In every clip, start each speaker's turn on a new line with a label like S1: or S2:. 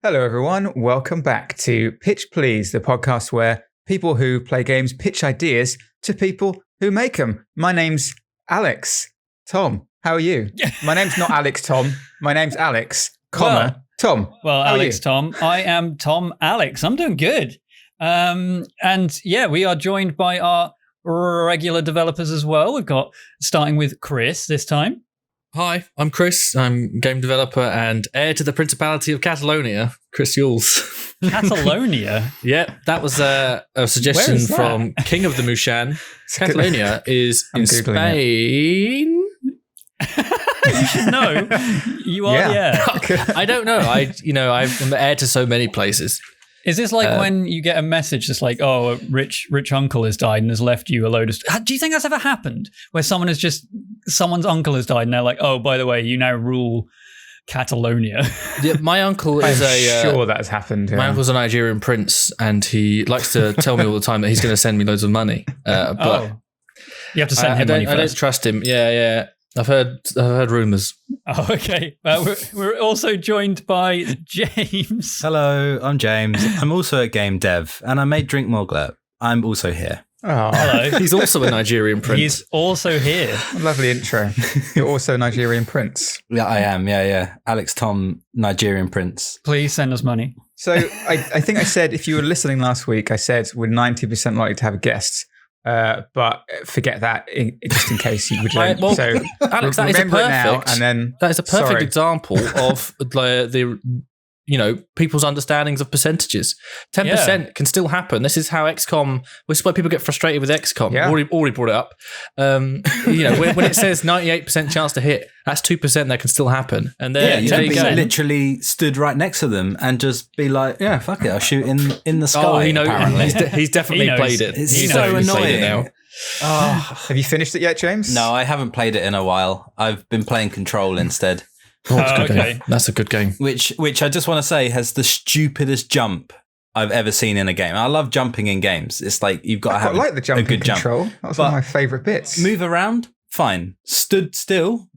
S1: Hello, everyone. Welcome back to Pitch Please, the podcast where people who play games pitch ideas to people who make them. My name's Alex. Tom, how are you? My name's not Alex Tom. My name's Alex, Tom.
S2: Well, Alex Tom. I am Tom Alex. I'm doing good. And yeah, we are joined by our regular developers as well. We've got, starting with Chris this time.
S3: Hi, I'm Chris. I'm game developer and heir to the Principality of Catalonia, Chris Yules.
S2: Catalonia?
S3: Yeah, that was a suggestion from King of the Mushan. Catalonia is in Spain.
S2: You should know. You are, yeah.
S3: I don't know. I'm heir to so many places.
S2: Is this like when you get a message that's like, oh, a rich uncle has died and has left you a load of... Do you think that's ever happened? Where someone's uncle has died and they're like, oh, by the way, you now rule Catalonia.
S3: Yeah, my uncle is
S1: sure that has happened. Yeah.
S3: My uncle's a Nigerian prince and he likes to tell me all the time that he's going to send me loads of money. But
S2: you have to send him money first.
S3: I don't trust him. Yeah. I've heard rumours.
S2: Oh, okay. We're also joined by James.
S4: Hello, I'm James. I'm also a game dev, and I made Drink More Glurp. I'm also here.
S1: Oh,
S2: hello.
S3: He's also a Nigerian prince.
S2: He's also here.
S1: Lovely intro. You're also a Nigerian prince.
S4: Yeah, I am. Yeah. Alex Tom, Nigerian prince.
S2: Please send us money.
S1: So I think I said, if you were listening last week, I said we're 90% likely to have guests. But forget that, just in case you would like.
S3: Well,
S1: so
S3: Alex, that is a perfect example of the people's understandings of percentages. 10% can still happen. This is how XCOM. This is why people get frustrated with XCOM.
S1: Yeah.
S3: Already brought it up. When it says 98% chance to hit, that's 2% that can still happen. And then
S4: you literally stood right next to them and just be like, yeah, fuck it, I'll shoot in the sky.
S3: Oh, he's definitely played it.
S4: It's so annoying now.
S1: Have you finished it yet, James?
S4: No, I haven't played it in a while. I've been playing Control instead.
S3: Oh, that's a good game. That's a good game.
S4: Which I just want to say has the stupidest jump I've ever seen in a game. I love jumping in games. It's like you've got to have
S1: the jump
S4: a good
S1: Control.
S4: Jump.
S1: That was one of my favourite bits.
S4: Move around, fine. Stood still.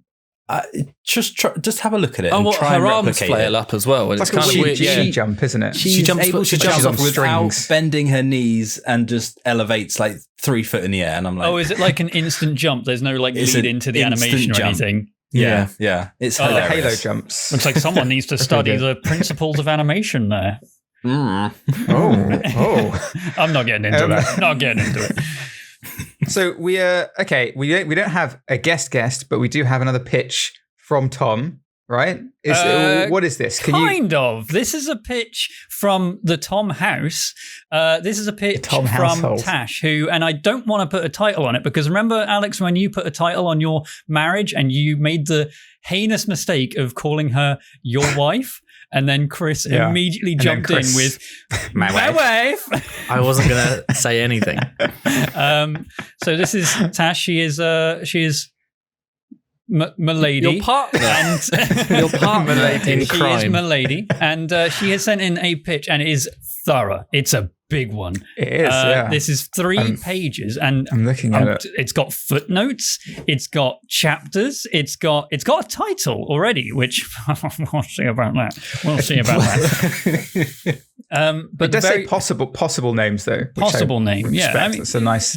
S4: Just have a look at it.
S3: Oh,
S4: and try
S3: her
S4: and
S3: arms flail up as well.
S1: It's like a weird jump, isn't it?
S4: She jumps off without
S1: strings.
S4: bending her knees and just elevates like 3 foot in the air. And I'm like,
S2: oh, is it like an instant jump? There's no like lead into the animation or anything.
S4: Yeah. It's hilarious.
S1: The Halo jumps.
S2: Looks like someone needs to study the principles of animation there.
S1: Oh.
S2: I'm not getting into it. Not getting into it.
S1: So we don't have a guest, but we do have another pitch from Tom, right? What is this?
S2: This is a pitch from the Tom house. This is a pitch from
S1: household.
S2: Tash, and I don't want to put a title on it because remember, Alex, when you put a title on your marriage and you made the heinous mistake of calling her your wife? And then Chris immediately jumped in with my wife.
S3: I wasn't going to say anything.
S2: So this is Tash. She is Milady.
S3: Your partner.
S2: And
S3: your partner in crime.
S2: She is Milady. And she has sent in a pitch and it is thorough. It's a big one.
S1: It is, yeah.
S2: This is 3 pages and
S1: I'm looking at it.
S2: It's got footnotes. It's got chapters. It's got a title already, which we'll see about that. But
S1: it does say possible names though.
S2: Possible name, yeah.
S1: I mean, it's a nice,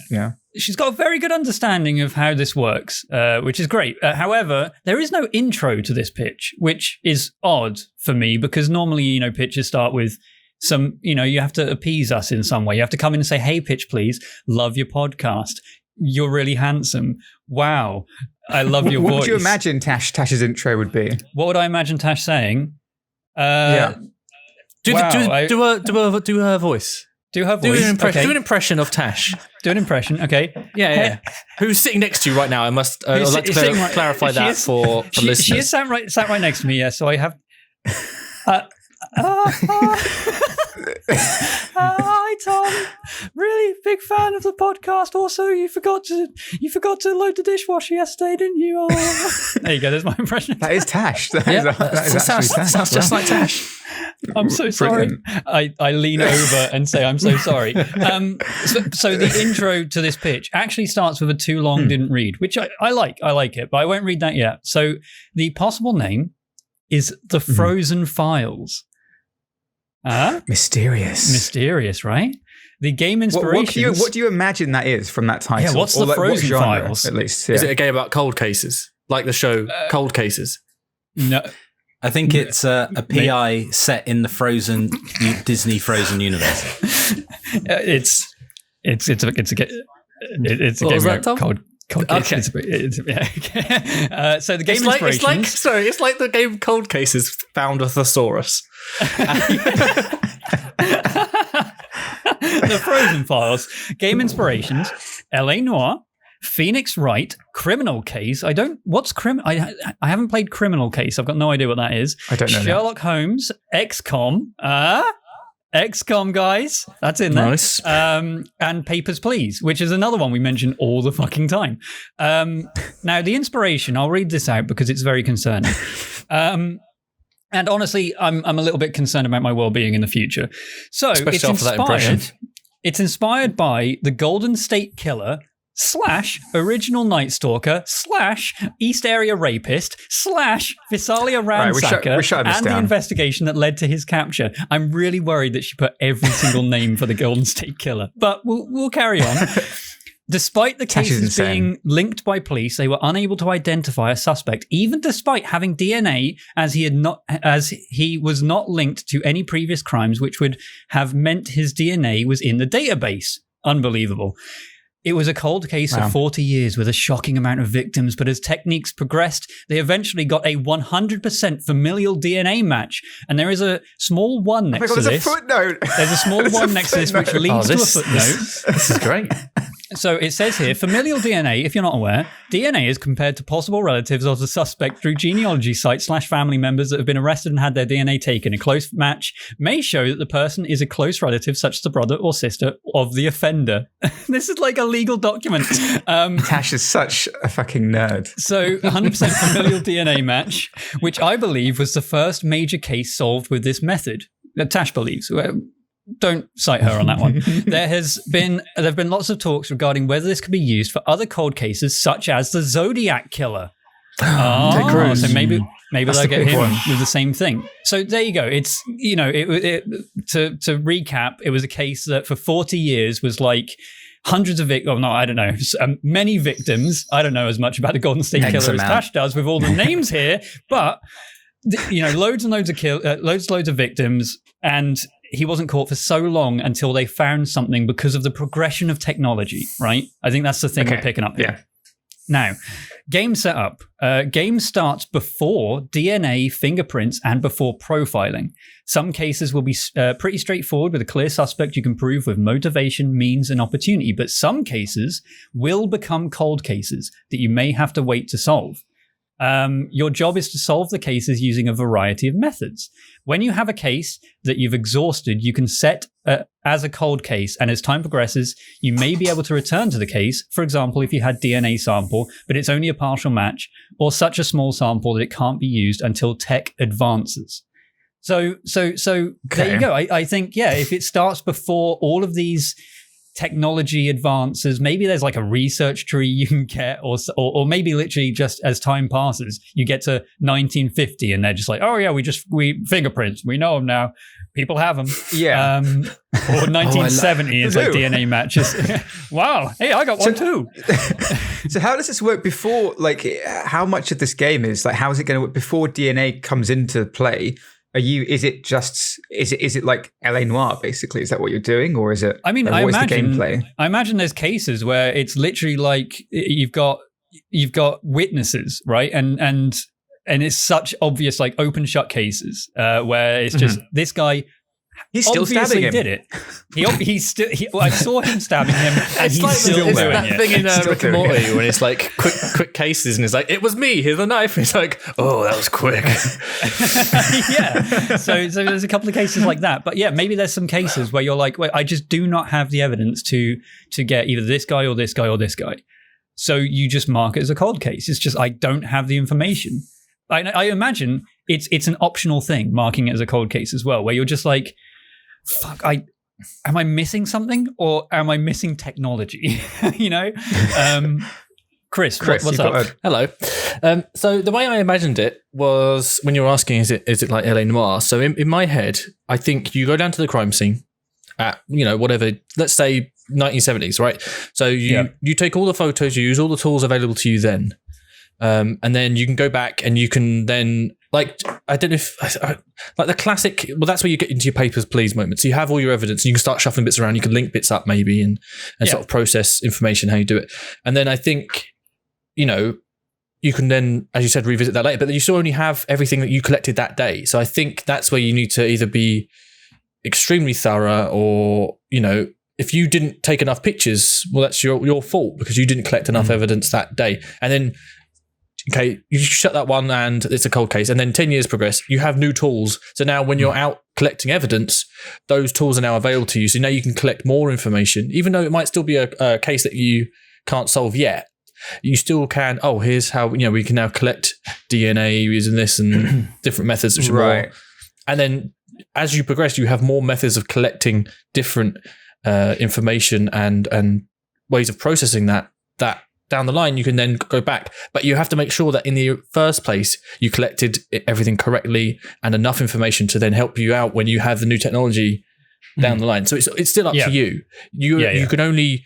S2: She's got a very good understanding of how this works, which is great. However, there is no intro to this pitch, which is odd for me because normally, pitches start with some, you have to appease us in some way. You have to come in and say, hey, pitch, please. Love your podcast. You're really handsome. Wow. I love your voice.
S1: What would you imagine Tash's intro would be?
S2: What would I imagine Tash saying?
S3: Do her voice.
S2: Do her voice.
S3: Do an impression of Tash.
S2: Do an impression. Okay.
S3: Yeah. Who's sitting next to you right now? I'd like to clarify that for listeners.
S2: She is sat right next to me. Yeah. So I have. Hi Tom, really big fan of the podcast. Also, you forgot to load the dishwasher yesterday, didn't you? There you go. There's my impression.
S1: That is Tash. That
S3: sounds just like Tash.
S2: I'm so sorry. I lean over and say I'm so sorry. So the intro to this pitch actually starts with a too long didn't read, which I like. I like it, but I won't read that yet. So the possible name is The Frozen Files.
S1: Mysterious,
S2: right? The game inspirations.
S1: What do you imagine that is from that title?
S2: Yeah, what's the Frozen
S1: genre,
S2: Files?
S1: at least,
S3: Is it a game about cold cases, like the show Cold Cases?
S2: No,
S4: I think it's a PI set in the Disney Frozen universe.
S2: It's a game about cold.
S3: Okay.
S2: So the game inspirations.
S3: It's like the game Cold Cases found a thesaurus.
S2: The Frozen Files, game inspirations, LA Noire, Phoenix Wright, Criminal Case. I haven't played Criminal Case. I've got no idea what that is.
S1: I don't know.
S2: Sherlock Holmes, XCOM. XCOM, guys. That's in there.
S3: Nice.
S2: And Papers, Please, which is another one we mention all the fucking time. Now, the inspiration, I'll read this out because it's very concerning. And honestly, I'm a little bit concerned about my well-being in the future. So it's inspired by the Golden State Killer / Original Night Stalker / East Area Rapist / Visalia Ransacker and the investigation that led to his capture. I'm really worried that she put every single name for the Golden State Killer, but we'll carry on. Despite the cases being linked by police, they were unable to identify a suspect, even despite having DNA, as he was not linked to any previous crimes, which would have meant his DNA was in the database. Unbelievable. It was a cold case of 40 years with a shocking amount of victims, but as techniques progressed, they eventually got a 100% familial DNA match. And there is a small one next to this.
S1: There's a footnote.
S2: There's a small one next to this which leads to a footnote.
S3: This is great.
S2: So it says here, familial DNA, if you're not aware, DNA is compared to possible relatives of the suspect through genealogy sites / family members that have been arrested and had their DNA taken. A close match may show that the person is a close relative, such as the brother or sister of the offender. This is like a legal document.
S1: Tash is such a fucking nerd.
S2: So 100% familial DNA match, which I believe was the first major case solved with this method. Tash believes. Don't cite her on that one. There have been lots of talks regarding whether this could be used for other cold cases, such as the Zodiac Killer. So maybe they'll get him with the same thing. So there you go. It's to recap, it was a case that for 40 years was like hundreds of many victims. I don't know as much about the Golden State Killer as Tash does with all the names here, but loads and loads of victims, and he wasn't caught for so long until they found something because of the progression of technology, right? I think that's the thing we're picking up here. Yeah. Now, game setup. Game starts before DNA, fingerprints, and before profiling. Some cases will be pretty straightforward with a clear suspect you can prove with motivation, means, and opportunity, but some cases will become cold cases that you may have to wait to solve. Your job is to solve the cases using a variety of methods. When you have a case that you've exhausted, you can set as a cold case, and as time progresses, you may be able to return to the case. For example, if you had DNA sample, but it's only a partial match, or such a small sample that it can't be used until tech advances. So there you go. I think, if it starts before all of these technology advances, maybe there's like a research tree you can get, or maybe literally just as time passes, you get to 1950 and they're just like, oh yeah, we fingerprints, we know them now, people have them.
S1: Yeah.
S2: Or 1970 is like DNA matches. Wow, hey, I got one too.
S1: So how does this work before, like, how much of this game is like, how is it going to work before DNA comes into play? Is it like LA Noire basically? Is that what you're doing, or is it? I mean, I
S2: imagine there's cases where it's literally like you've got witnesses, right? And it's such obvious, like open shut cases where it's just this guy.
S1: He's still stabbing him.
S2: Did it? I saw him stabbing him, and he's still doing it.
S3: That thing in Rick and Morty when it's like quick cases, and it's like, it was me. Here's the knife. And he's like, oh, that was quick.
S2: Yeah. So there's a couple of cases like that, but yeah, maybe there's some cases where you're like, wait, I just do not have the evidence to get either this guy or this guy or this guy. So you just mark it as a cold case. It's just I don't have the information. I imagine it's an optional thing, marking it as a cold case as well, where you're just like, fuck, am I missing something, or am I missing technology? Chris, what's up?
S3: Hello. So the way I imagined it was when you were asking, is it like LA Noire? So in my head, I think you go down to the crime scene at, whatever, let's say 1970s, right? So you take all the photos, you use all the tools available to you then. And then you can go back and you can then, like, I don't know if, like the classic, well, that's where you get into your papers, please moment. So you have all your evidence and you can start shuffling bits around. You can link bits up maybe and sort of process information, how you do it. And then I think, you can then, as you said, revisit that later, but then you still only have everything that you collected that day. So I think that's where you need to either be extremely thorough or, if you didn't take enough pictures, well, that's your fault because you didn't collect enough evidence that day. And then, okay, you shut that one and it's a cold case. And then 10 years progress, you have new tools. So now when you're out collecting evidence, those tools are now available to you. So now you can collect more information, even though it might still be a case that you can't solve yet. You still can, here's how, we can now collect DNA using this and different methods. Which are more. And then as you progress, you have more methods of collecting different information and ways of processing that down the line, you can then go back. But you have to make sure that in the first place, you collected everything correctly and enough information to then help you out when you have the new technology down the line. So it's still up to you. You can only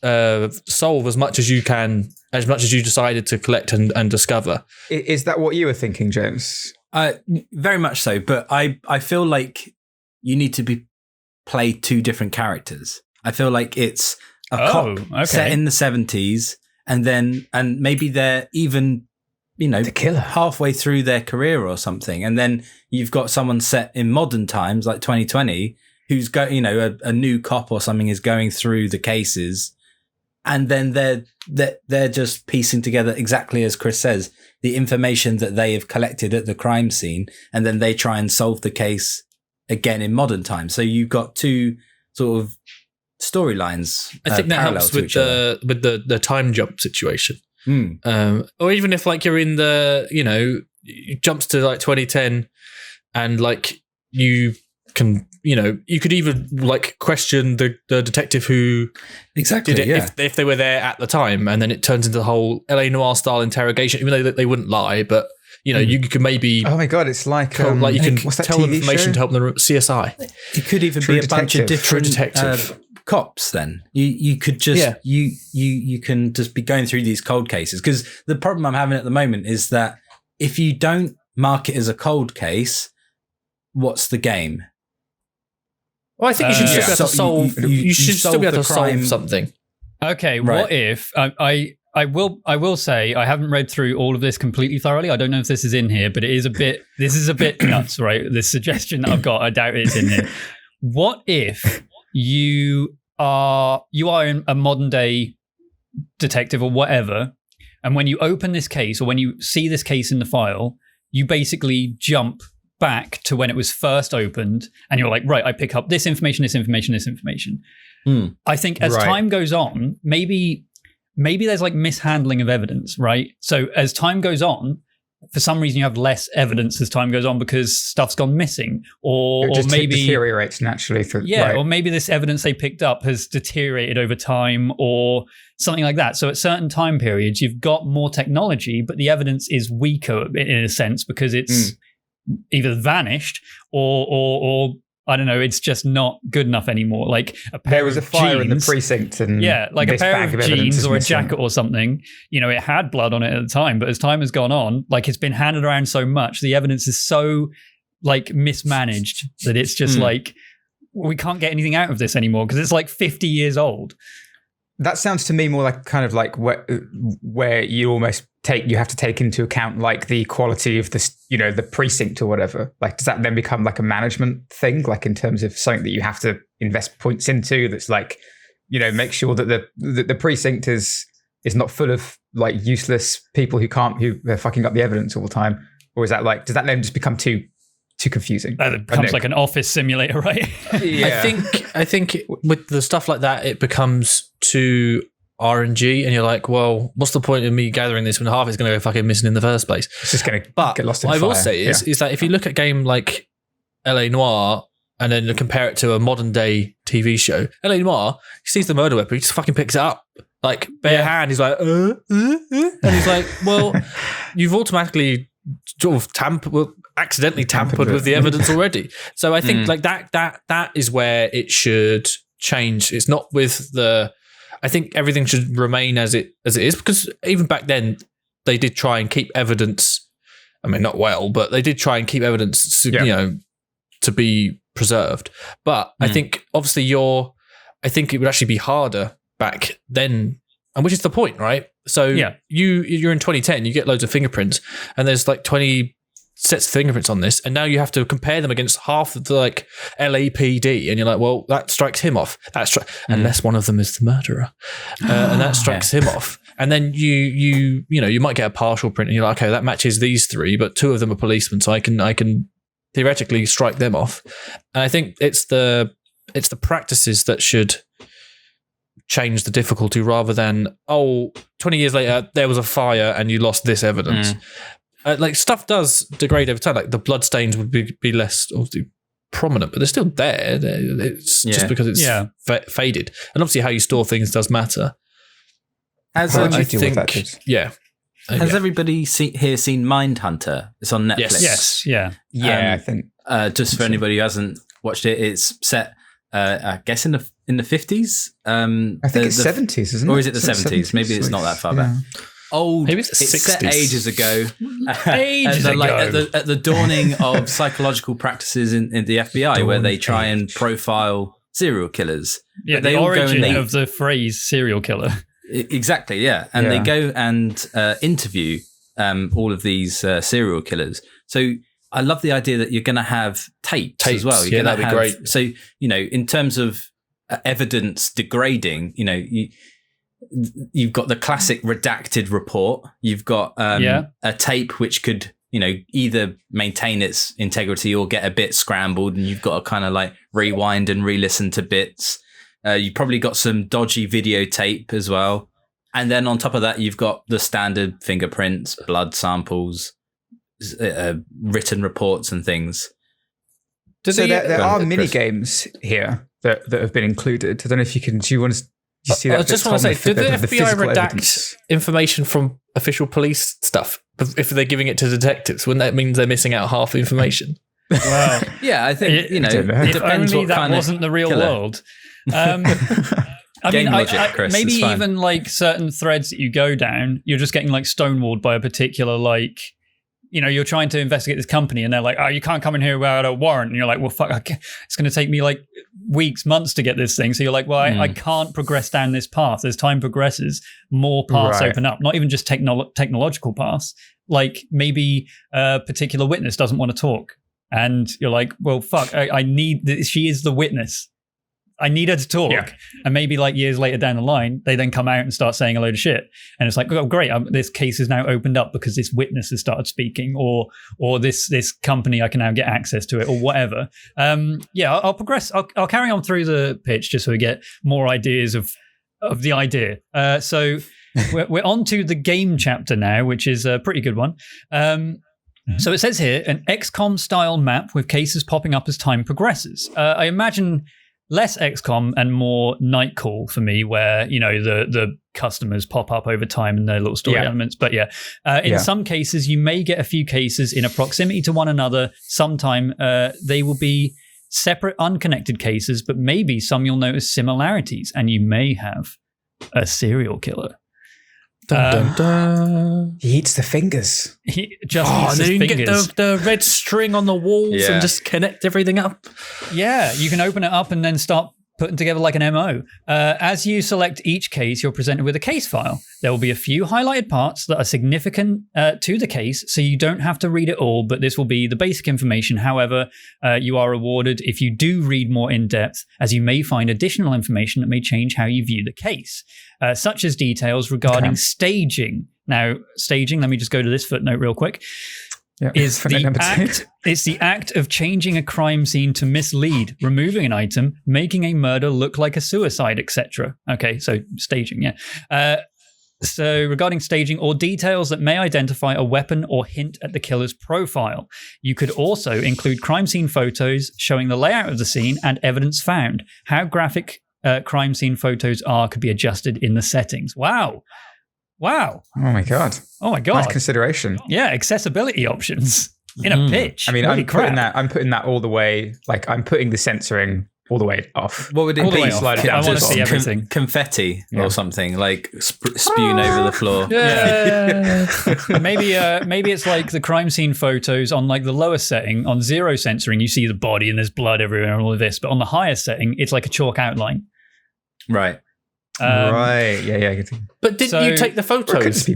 S3: solve as much as you can, as much as you decided to collect and discover.
S1: Is that what you were thinking, James?
S4: Very much so. But I feel like you need to play two different characters. I feel like it's a cop set in the 70s. And maybe they're even,
S1: the killer
S4: halfway through their career or something. And then you've got someone set in modern times, like 2020, who's got, a new cop or something is going through the cases. And then they're just piecing together, exactly as Chris says, the information that they have collected at the crime scene. And then they try and solve the case again in modern times. So you've got two sort of storylines.
S3: I think that helps with the time jump situation. Or even if like you're in the, it jumps to like 2010 and like you can, you could even like question the detective who did it if they were there at the time, and then it turns into the whole LA Noire style interrogation, even though they wouldn't lie, but you could maybe.
S1: Oh my god, it's like
S3: you can tell them information to help them. CSI.
S4: It could even be a bunch of different detective cops. Then you could just you can just be going through these cold cases, because the problem I'm having at the moment is that if you don't mark it as a cold case, what's the game?
S3: Well, I think you should still be able to solve. You should still be able to solve something.
S2: Okay, what if I will say I haven't read through all of this completely thoroughly. I don't know if this is in here, but this is a bit nuts, right? This suggestion that I've got, I doubt it's in here. What if you are a modern day detective or whatever, and when you open this case or when you see this case in the file, you basically jump back to when it was first opened, and you're like, right, I pick up this information. I think as time goes on, maybe there's like mishandling of evidence, right? So as time goes on, for some reason you have less evidence as time goes on because stuff's gone missing, or maybe
S1: deteriorates naturally.
S2: Or maybe this evidence they picked up has deteriorated over time, or something like that. So at certain time periods, you've got more technology, but the evidence is weaker in a sense because it's either vanished or I don't know, it's just not good enough anymore. Like
S1: there was a fire in the precinct, and
S2: like a pair of jeans or a jacket or something. It had blood on it at the time, but as time has gone on, like it's been handed around so much, the evidence is so like mismanaged that it's just like we can't get anything out of this anymore because it's like 50 years old.
S1: That sounds to me more like kind of like where you almost have to take into account like the quality of this, the precinct or whatever. Like, does that then become like a management thing? Like in terms of something that you have to invest points into, that's like, make sure that the precinct is not full of like useless people who they're fucking up the evidence all the time? Or is that like, does that then just become too confusing?
S2: That becomes like an office simulator, right?
S1: Yeah.
S3: I think with the stuff like that, it becomes too RNG, and you're like, well, what's the point of me gathering this when half is going to go fucking missing in the first place?
S1: It's just going to get lost in
S3: fire.
S1: What I
S3: will say is that if you look at a game like LA Noire and then compare it to a modern day TV show, LA Noire, he sees the murder weapon, he just fucking picks it up. like bare hand. He's like, and he's like, well, you've automatically sort of accidentally tampered with the evidence already. So I think like that is where it should change. It's not with I think everything should remain as it is, because even back then they did try and keep evidence. I mean, not well, but they did try and keep evidence, to be preserved. But I think obviously I think it would actually be harder back then, and which is the point, right? So you're in 2010, you get loads of fingerprints, and there's like 20 sets of fingerprints on this, and now you have to compare them against half of the like LAPD, and you're like, well, that strikes him off. Unless one of them is the murderer, and that strikes him off. And then you might get a partial print, and you're like, okay, that matches these three, but two of them are policemen, so I can theoretically strike them off. And I think it's the practices that should change the difficulty, rather than 20 years later there was a fire and you lost this evidence. Like stuff does degrade over time. Like the bloodstains would be less obviously prominent, but they're still there. It's just because it's faded. And obviously how you store things does matter.
S4: Has everybody here seen Mindhunter? It's on Netflix.
S2: Yes.
S1: I think.
S4: Just for anybody who hasn't watched it, it's set, I guess, in the 50s.
S1: I think it's 70s, isn't it?
S4: Or is it the 70s? Maybe it's not that far back. Old. Maybe it's 60s. Set ages ago. At the dawning of psychological practices in the FBI, where they try and profile serial killers.
S2: Yeah, the origin of the phrase serial killer.
S4: Exactly, yeah. And they go and interview all of these serial killers. So I love the idea that you're going to have tapes as well.
S3: That'd be great.
S4: So, in terms of evidence degrading, you've got the classic redacted report. You've got a tape which could, either maintain its integrity or get a bit scrambled, and you've got to kind of like rewind and re-listen to bits. You probably got some dodgy videotape as well. And then on top of that, you've got the standard fingerprints, blood samples, written reports and things.
S1: So there are mini games here that have been included. I don't know if you can. Do you see that?
S3: I just want to say, did the FBI redact information from official police stuff if they're giving it to detectives? Wouldn't that mean they're missing out half the information?
S2: Well,
S4: yeah, I think
S2: it depends. If only that wasn't the real world. I mean,
S4: Chris,
S2: maybe even like certain threads that you go down, you're just getting like stonewalled by a particular you're trying to investigate this company, and they're like, "Oh, you can't come in here without a warrant." And you're like, "Well, fuck, it's going to take me like weeks, months to get this thing." So you're like, "Well, I can't progress down this path." As time progresses, more paths open up. Not even just technological paths. Like maybe a particular witness doesn't want to talk, and you're like, "Well, fuck, I need this. She is the witness. I need her to talk." Yeah. And maybe like years later down the line, they then come out and start saying a load of shit. And it's like, oh, great, this case is now opened up because this witness has started speaking, or this company, I can now get access to it, or whatever. I'll progress. I'll carry on through the pitch just so we get more ideas of the idea. So we're on to the game chapter now, which is a pretty good one. So it says here, an XCOM style map with cases popping up as time progresses. I imagine less XCOM and more Nightcall for me, where the customers pop up over time and their little story elements. But in some cases, you may get a few cases in a proximity to one another. Sometime they will be separate, unconnected cases, but maybe some you'll notice similarities, and you may have a serial killer.
S3: Dun, dun, dun.
S1: He eats the fingers.
S2: He just eats his fingers.
S3: You can get the red string on the walls and just connect everything up.
S2: Yeah, you can open it up and then start putting together like an MO. As you select each case, you're presented with a case file. There will be a few highlighted parts that are significant to the case, so you don't have to read it all, but this will be the basic information. However, you are rewarded if you do read more in depth, as you may find additional information that may change how you view the case, such as details regarding staging. Now, staging, let me just go to this footnote real quick.
S1: Yeah,
S2: is the act of changing a crime scene to mislead, removing an item, making a murder look like a suicide, etc. Okay, so staging, So regarding staging, or details that may identify a weapon or hint at the killer's profile. You could also include crime scene photos showing the layout of the scene and evidence found. How graphic crime scene photos are could be adjusted in the settings. Wow.
S1: Oh my god. Nice consideration.
S2: Yeah, accessibility options in a pitch.
S1: I mean,
S2: Holy
S1: I'm putting that all the way. Like, I'm putting the censoring all the way off.
S4: What would it be?
S1: Slide it down
S2: I want to see everything.
S4: Confetti or something, like spewing over the floor.
S2: Yeah. Maybe it's like the crime scene photos on like the lower setting on 0 censoring. You see the body and there's blood everywhere and all of this, but on the higher setting, it's like a chalk outline.
S4: Right.
S1: Right. Yeah.
S3: But didn't you take the photos?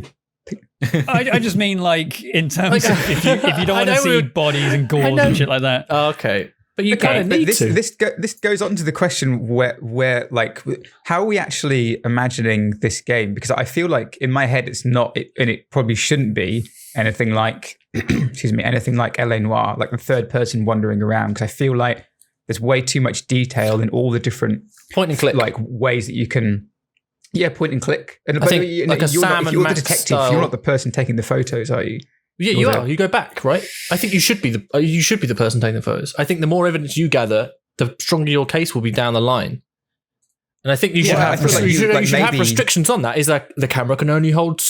S2: I just mean like in terms of if you don't want to see bodies and gore and shit like that.
S3: Oh, okay. But you kind of need to.
S1: This goes on to the question where like, how are we actually imagining this game? Because I feel like in my head it's not, and it probably shouldn't be anything like, anything like L.A. Noire, like the third person wandering around. Because I feel like there's way too much detail in all the different
S3: point and click
S1: like ways that you can. Yeah, point and click. And
S3: I think like a Sam and Max
S1: the detective,
S3: style.
S1: you're not the person taking the photos, are you?
S3: Yeah, you are. You go back, right? I think you should be the person taking the photos. I think the more evidence you gather, the stronger your case will be down the line. And I think you should have restrictions on that. Is that the camera can only hold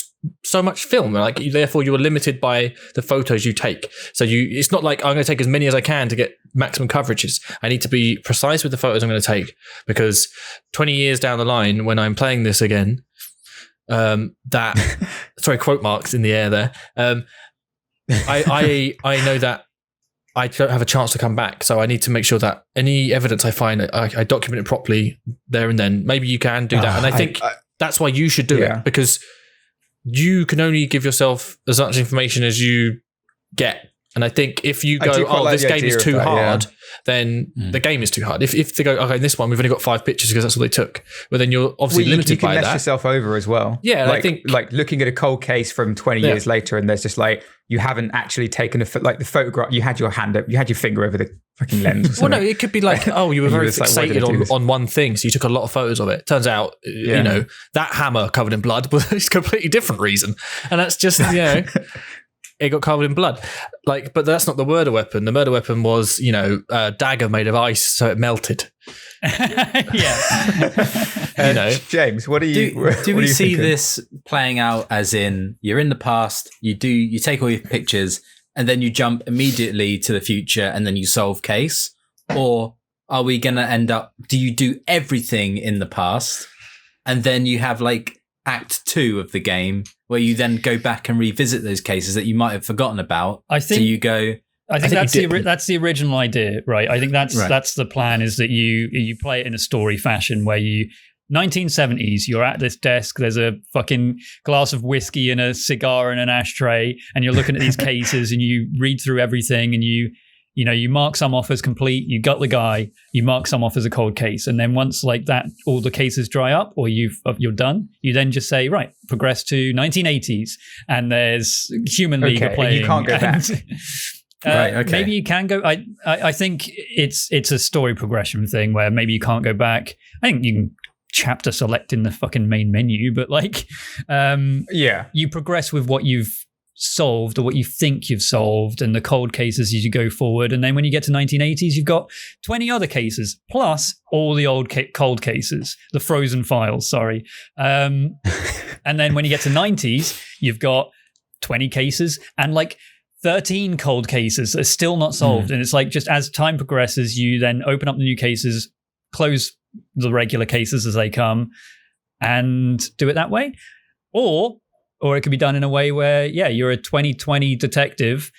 S3: so much film, like therefore you are limited by the photos you take. So it's not like I'm going to take as many as I can to get maximum coverages. I need to be precise with the photos I'm going to take, because 20 years down the line, when I'm playing this again, sorry, quote marks in the air there. I know that I don't have a chance to come back, so I need to make sure that any evidence I find, I document it properly there and then. Maybe you can do that, and I think that's why you should do it, because you can only give yourself as much information as you get. And I think if you go, this game is too hard, then the game is too hard. If they go, okay, in this one we've only got 5 pictures because that's all they took, well then you're obviously limited by that. You can mess
S1: yourself over as well.
S3: Yeah,
S1: like,
S3: I think
S1: like looking at a cold case from 20 years later, and there's just like you haven't actually taken the photograph. You had your hand up, you had your finger over the fucking lens.
S3: Well, no, it could be like, oh, you were very fixated on one thing, so you took a lot of photos of it. Turns out, you know, that hammer covered in blood was a completely different reason, and that's just it got covered in blood. But that's not the murder weapon. The murder weapon was, a dagger made of ice, so it melted.
S1: James, what do you?
S4: Do we see this playing out as in you're in the past, you take all your pictures, and then you jump immediately to the future, and then you solve case, or are we going to end up? Do you do everything in the past, and then you have like Act 2 of the game, where you then go back and revisit those cases that you might have forgotten about? I think
S2: that's the original idea, right? I think that's the plan, is that you play it in a story fashion where 1970s, you're at this desk, there's a fucking glass of whiskey and a cigar and an ashtray, and you're looking at these cases and you read through everything, and you mark some off as complete, you got the guy, you mark some off as a cold case. And then once like that, all the cases dry up or you're done, you then just say, right, progress to 1980s. And there's Human League playing.
S1: You can't go back.
S2: Right, okay. Maybe you can go. I think it's a story progression thing where maybe you can't go back. I think you can chapter select in the fucking main menu, but you progress with what you've solved or what you think you've solved and the cold cases as you go forward, and then when you get to 1980s you've got 20 other cases plus all the old cold cases, the frozen files, and then when you get to 90s you've got 20 cases and like 13 cold cases that are still not solved. And it's like, just as time progresses, you then open up the new cases, close the regular cases as they come, and do it that way. Or it could be done in a way where, you're a 2020 detective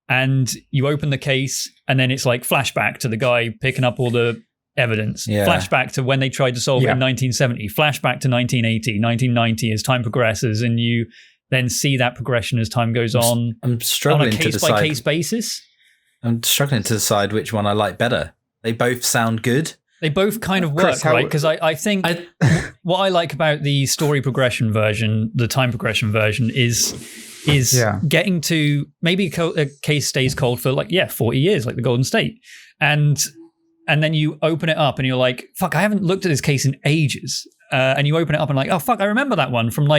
S2: and you open the case and then it's like flashback to the guy picking up all the evidence. Yeah. Flashback to when they tried to solve it in 1970. Flashback to 1980, 1990 as time progresses, and you then see that progression as time goes on.
S4: I'm struggling
S2: on a case-by-case basis.
S4: I'm struggling to decide which one I like better. They both sound good.
S2: They both kind of work, right? Because I think what I like about the story progression version, the time progression version, is getting to maybe a case stays cold for 40 years, like the Golden State. And then you open it up and you're like, fuck, I haven't looked at this case in ages. And you open it up and like, oh, fuck, I remember that one from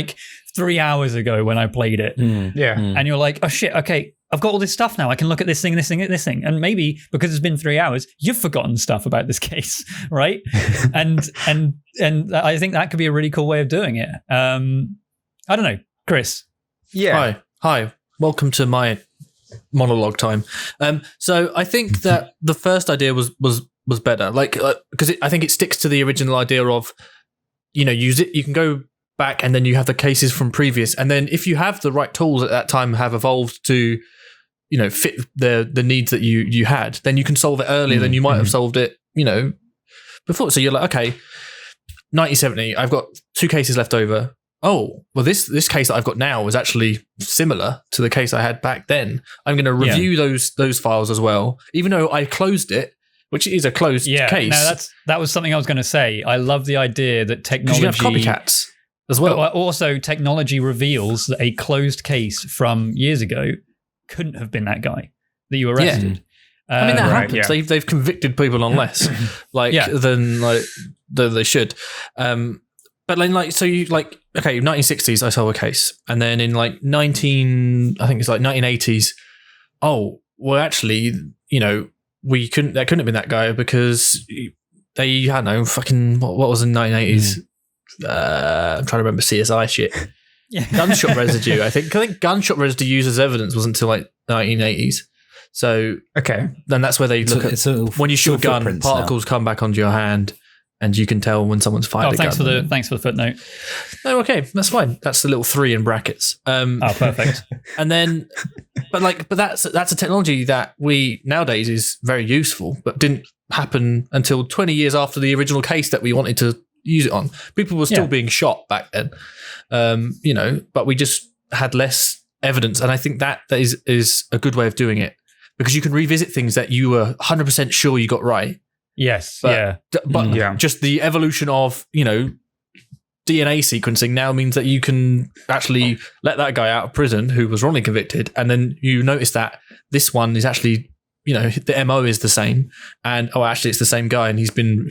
S2: 3 hours ago when I played it. And you're like, oh, shit, okay, I've got all this stuff now. I can look at this thing, this thing, this thing. And maybe because it's been 3 hours, you've forgotten stuff about this case, right? and I think that could be a really cool way of doing it. I don't know. Chris.
S3: Yeah. Hi. Welcome to my monologue time. So I think that the first idea was better, like because I think it sticks to the original idea of, use it. You can go back and then you have the cases from previous, and then if you have the right tools at that time have evolved to, fit the needs that you had, then you can solve it earlier than you might have solved it, before. So you're like, okay, 1970, I've got 2 cases left over. Oh, well, this case that I've got now is actually similar to the case I had back then. I'm going to review those files as well, even though I closed it, which is a closed case.
S2: No, that was something I was going to say. I love the idea that technology...
S3: You have copycats as well.
S2: But also, technology reveals that a closed case from years ago couldn't have been that guy that you arrested.
S3: Yeah. I mean, that happens. Yeah. They've convicted people on less than they should. But then, okay, 1960s, I solve a case, and then in 1980s. Oh, well, actually, there couldn't have been that guy because they, I don't know, fucking what was in 1980s? I'm trying to remember CSI shit. Yeah. Gunshot residue. I think gunshot residue used as evidence wasn't until 1980s. So then that's where they look at when you shoot a gun, particles come back onto your hand. And you can tell when someone's fired a gun.
S2: Thanks for the footnote.
S3: No, okay, that's fine. That's the little 3 in brackets.
S2: Perfect.
S3: And then, but that's a technology that we nowadays is very useful, but didn't happen until 20 years after the original case that we wanted to use it on. People were still being shot back then, but we just had less evidence, and I think that is a good way of doing it because you can revisit things that you were 100% sure you got right.
S2: Yes.
S3: But just the evolution of, DNA sequencing now means that you can actually let that guy out of prison who was wrongly convicted. And then you notice that this one is actually, the MO is the same. And, actually it's the same guy. And he's been,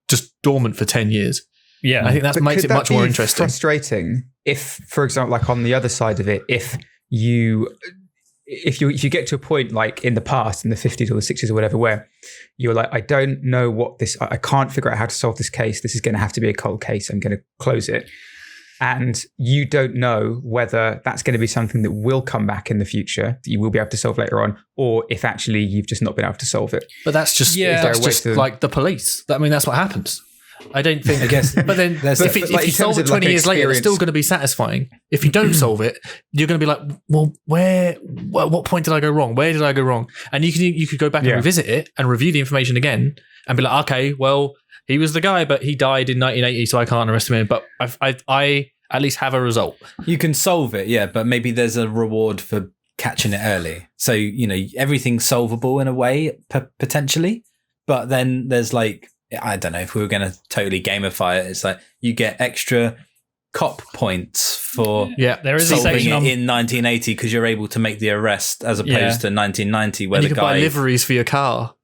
S3: just dormant for 10 years.
S2: Yeah.
S3: I think that makes it much more interesting.
S1: Frustrating if, for example, like on the other side of it, if you get to a point like in the past, in the 50s or the 60s or whatever, where you're like, I don't know I can't figure out how to solve this case. This is going to have to be a cold case. I'm going to close it. And you don't know whether that's going to be something that will come back in the future, that you will be able to solve later on, or if actually you've just not been able to solve it.
S3: But that's just, like the police. I mean, that's what happens. I don't think.
S1: I guess.
S3: But then, if you solve it 20 years later, it's still going to be satisfying. If you don't solve it, you're going to be like, well, what point did I go wrong? Where did I go wrong? And you could go back and revisit it and review the information again and be like, okay, well, he was the guy, but he died in 1980, so I can't arrest him. But I at least have a result.
S4: You can solve it, but maybe there's a reward for catching it early. So, everything's solvable in a way, potentially. But then there's I don't know if we were going to totally gamify it. It's like you get extra cop points for
S2: there is
S4: solving it in 1980 because you're able to make the arrest as opposed to 1990 where
S3: and
S4: the
S3: you can buy liveries for your car.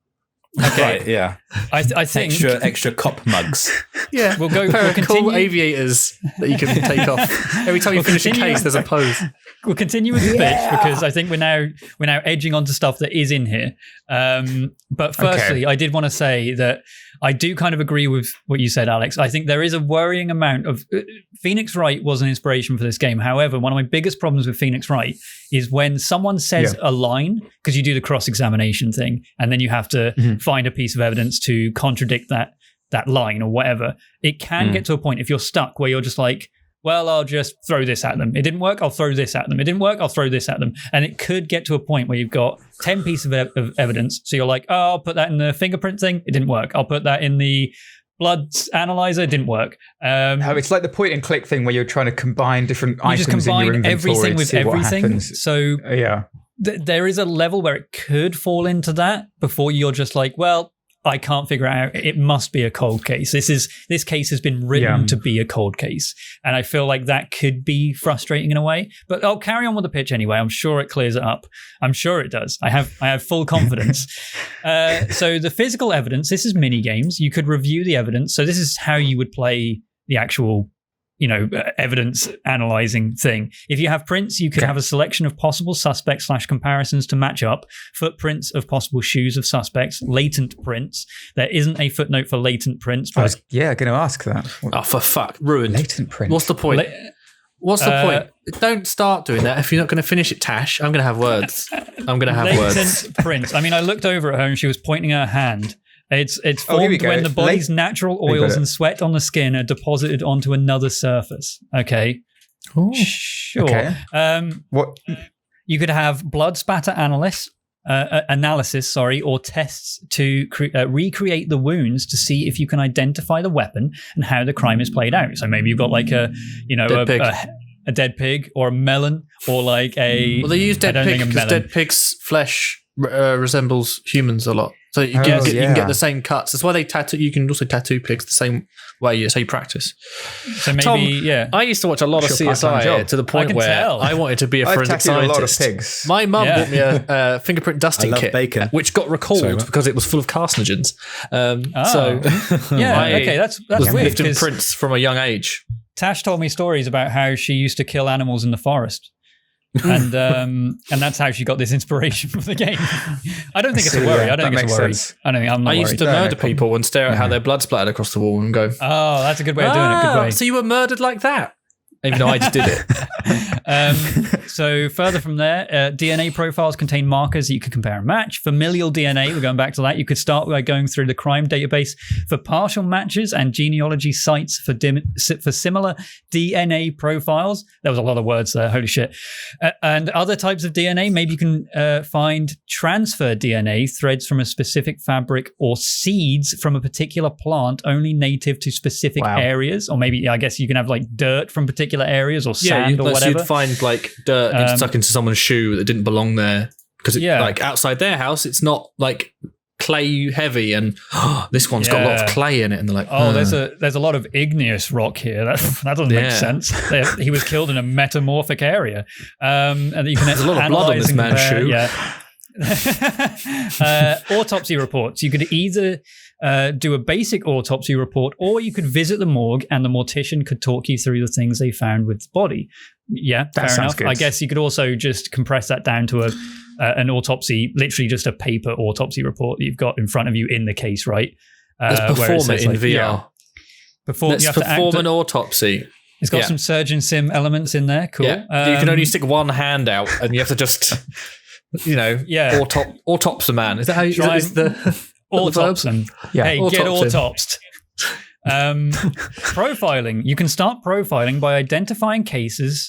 S4: Okay, right, yeah.
S2: I think
S4: extra cop mugs.
S3: Yeah, we'll continue. Cool aviators that you can take off every time you finish a case. There's a pose.
S2: We'll continue with the pitch because I think we're now edging onto stuff that is in here. But firstly, I did want to say that I do kind of agree with what you said, Alex. I think there is a worrying amount of Phoenix Wright was an inspiration for this game. However, one of my biggest problems with Phoenix Wright is when someone says a line, because you do the cross-examination thing, and then you have to find a piece of evidence to contradict that line or whatever. It can get to a point if you're stuck where you're just like, well, I'll just throw this at them. It didn't work, I'll throw this at them. It didn't work, I'll throw this at them. And it could get to a point where you've got 10 pieces of evidence. So you're like, I'll put that in the fingerprint thing. It didn't work. I'll put that in the blood analyzer. It didn't work.
S1: It's like the point and click thing where you're trying to combine different items
S2: just combine
S1: in your inventory
S2: everything with everything. So
S1: yeah.
S2: There is a level where it could fall into that before you're just like, well, I can't figure out. It must be a cold case. This case has been written to be a cold case, and I feel like that could be frustrating in a way. But I'll carry on with the pitch anyway. I'm sure it clears it up. I'm sure it does. I have full confidence. So the physical evidence. This is mini games. You could review the evidence. So this is how you would play the actual evidence analyzing thing. If you have prints, you could have a selection of possible suspects / comparisons to match up, footprints of possible shoes of suspects, latent prints. There isn't a footnote for latent prints. But
S1: I was going to ask that.
S3: Oh, for fuck. Ruined.
S1: Latent prints.
S3: What's the point? What's the point? Don't start doing that if you're not going to finish it, Tash. I'm going to have words.
S2: Latent prints. I mean, I looked over at her and she was pointing her hand. It's formed when the body's natural oils and sweat on the skin are deposited onto another surface. Okay.
S3: Ooh.
S2: Sure.
S1: Okay.
S2: What? You could have blood spatter analysis, or tests to recreate the wounds to see if you can identify the weapon and how the crime is played out. So maybe you've got like a dead pig or a melon or like a...
S3: Well, they use dead pig because dead pig's flesh resembles humans a lot. So you can get the same cuts. That's why they tattoo. You can also tattoo pigs the same way. That's how you practice.
S2: So maybe,
S3: Tom, I used to watch a lot of CSI to the point where I wanted to be a forensic scientist.
S1: A lot of pigs.
S3: My mum bought me a fingerprint dusting kit, which got recalled because it was full of carcinogens.
S2: That's weird.
S3: Lifting prints from a young age.
S2: Tash told me stories about how she used to kill animals in the forest. And that's how she got this inspiration for the game. I don't think it's a worry. I don't think it's a worry.
S1: Sense.
S3: I used to murder people and stare at how their blood splattered across the wall and go,
S2: oh, that's a good way of doing it. Good way.
S3: So you were murdered like that? Even though I just did
S2: it. So further from there, DNA profiles contain markers that you could compare and match. Familial DNA, we're going back to that. You could start by going through the crime database for partial matches and genealogy sites for similar DNA profiles. There was a lot of words there, holy shit. And other types of DNA, maybe you can find transfer DNA, threads from a specific fabric or seeds from a particular plant only native to specific areas. Or maybe, I guess you can have like dirt from particular areas or sand or whatever.
S3: You'd find like dirt stuck into someone's shoe that didn't belong there because like outside their house it's not like clay heavy and this one's got a lot of clay in it and they're like
S2: there's a lot of igneous rock here that doesn't make sense. He was killed in a metamorphic area and you can
S3: there's a lot of blood on this man's shoe.
S2: Autopsy reports. You could either do a basic autopsy report or you could visit the morgue and the mortician could talk you through the things they found with the body. Yeah, fair enough. Good. I guess you could also just compress that down to an autopsy, literally just a paper autopsy report that you've got in front of you in the case, right?
S3: Let's perform it in VR.
S2: Let's
S3: perform an autopsy.
S2: It's got some surgeon sim elements in there. Cool.
S3: Yeah. You can only stick one hand out and you have to just... autopsy man. Is that how you use the
S2: autopsy? Hey, get autopsed. Profiling. You can start profiling by identifying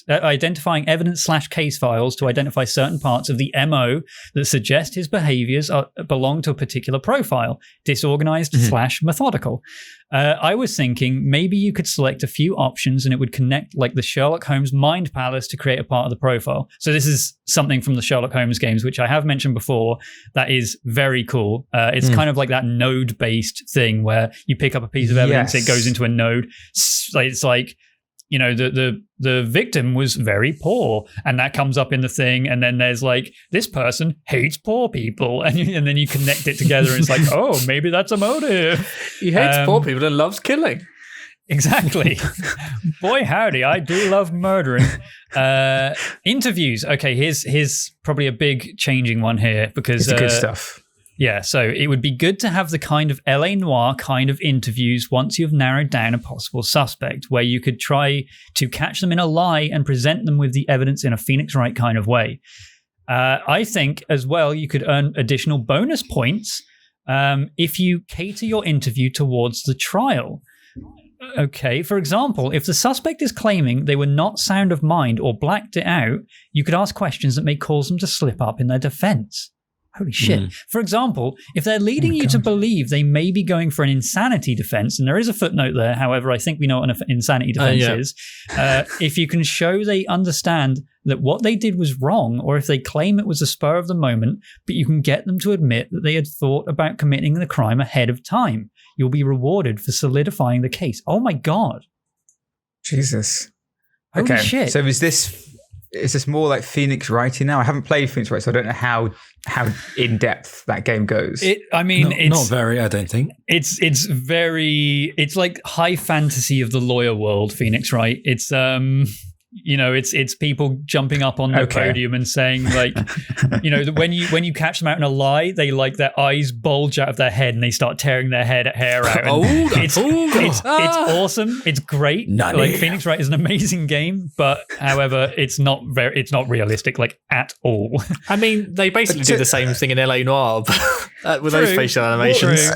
S2: identifying evidence / case files to identify certain parts of the MO that suggest his behaviors belong to a particular profile, disorganized / methodical. I was thinking maybe you could select a few options and it would connect like the Sherlock Holmes Mind Palace to create a part of the profile. So this is something from the Sherlock Holmes games, which I have mentioned before, that is very cool. It's kind of like that node-based thing where you pick up a piece of evidence, it goes into a node. It's like, the victim was very poor, and that comes up in the thing, and then there's like, this person hates poor people, and then you connect it together, and it's like, oh, maybe that's a motive.
S3: He hates poor people and loves killing.
S2: Exactly. Boy, howdy, I do love murdering. Interviews. Okay, here's probably a big changing one here because
S1: it's good stuff.
S2: Yeah, so it would be good to have the kind of LA Noire kind of interviews once you've narrowed down a possible suspect, where you could try to catch them in a lie and present them with the evidence in a Phoenix Wright kind of way. I think as well you could earn additional bonus points if you cater your interview towards the trial. Okay, for example, if the suspect is claiming they were not sound of mind or blacked it out, you could ask questions that may cause them to slip up in their defense. Holy shit. For example, if they're leading you to believe they may be going for an insanity defense, and there is a footnote there, however, I think we know what an insanity defense is, if you can show they understand that what they did was wrong, or if they claim it was a spur of the moment, but you can get them to admit that they had thought about committing the crime ahead of time, you'll be rewarded for solidifying the case. Oh my God.
S1: Jesus.
S2: Holy shit.
S1: So is this is this more like Phoenix Writing now? I haven't played Phoenix Writing, so I don't know how in depth that game goes.
S2: It's
S4: not very. I don't think
S2: it's like high fantasy of the lawyer world. Phoenix Wright. It's it's people jumping up on the podium and saying like, when you catch them out in a lie, they like their eyes bulge out of their head and they start tearing their hair out. It's awesome. It's great. Like Phoenix Wright is an amazing game, but however, it's not realistic like at all.
S3: I mean, they basically do the same thing in LA Noire with those facial animations.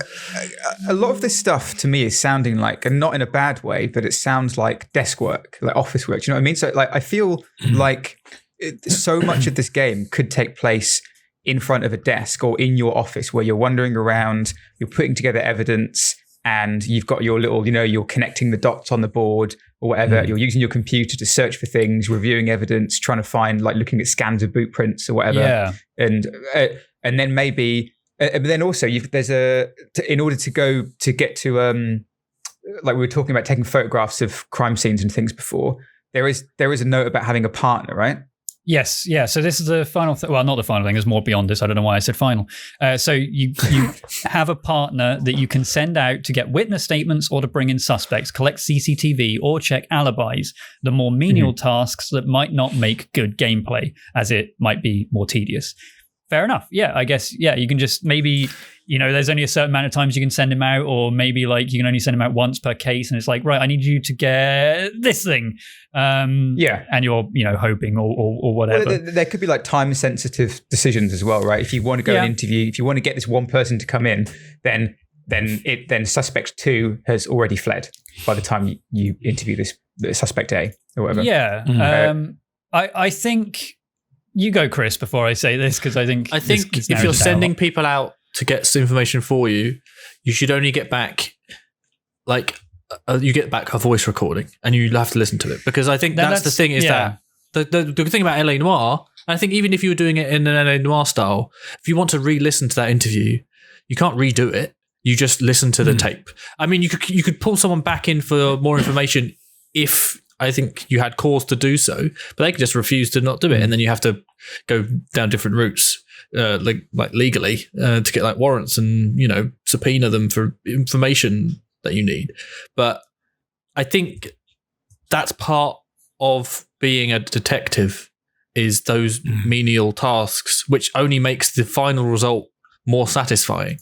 S1: A lot of this stuff to me is sounding like, and not in a bad way, but it sounds like desk work, like office work. Do you know what I mean? So like, I feel like so much of this game could take place in front of a desk or in your office where you're wandering around, you're putting together evidence, and you've got your little, you're connecting the dots on the board or whatever. You're using your computer to search for things, reviewing evidence, trying to find, like looking at scans of boot prints or whatever.
S2: Yeah.
S1: And then maybe, but then also in order to get to, like we were talking about taking photographs of crime scenes and things before, there is a note about having a partner, right?
S2: Yes, yeah. So this is the final thing. Well, not the final thing. There's more beyond this. I don't know why I said final. So you have a partner that you can send out to get witness statements or to bring in suspects, collect CCTV or check alibis. The more menial tasks that might not make good gameplay, as it might be more tedious. Fair enough. Yeah, I guess. Yeah, you can just maybe, there's only a certain amount of times you can send him out, or maybe like you can only send him out once per case, and it's like, right, I need you to get this thing. And you're, hoping or whatever.
S1: Well, there could be like time sensitive decisions as well, right? If you want to go and interview, if you want to get this one person to come in, then suspect 2 has already fled by the time you interview this suspect A or whatever.
S2: Yeah. I think. You go, Chris, before I say this, because I think
S3: if you're sending people out to get some information for you, you should only get back you get back a voice recording, and you have to listen to it, because I think that's the thing is that the good thing about LA Noire. I think even if you were doing it in an LA Noire style, if you want to re-listen to that interview, you can't redo it. You just listen to the tape. I mean, you could pull someone back in for more information if I think you had cause to do so, but they could just refuse to not do it, and then you have to go down different routes, like legally, to get like warrants and subpoena them for information that you need. But I think that's part of being a detective, is those menial tasks, which only makes the final result more satisfying.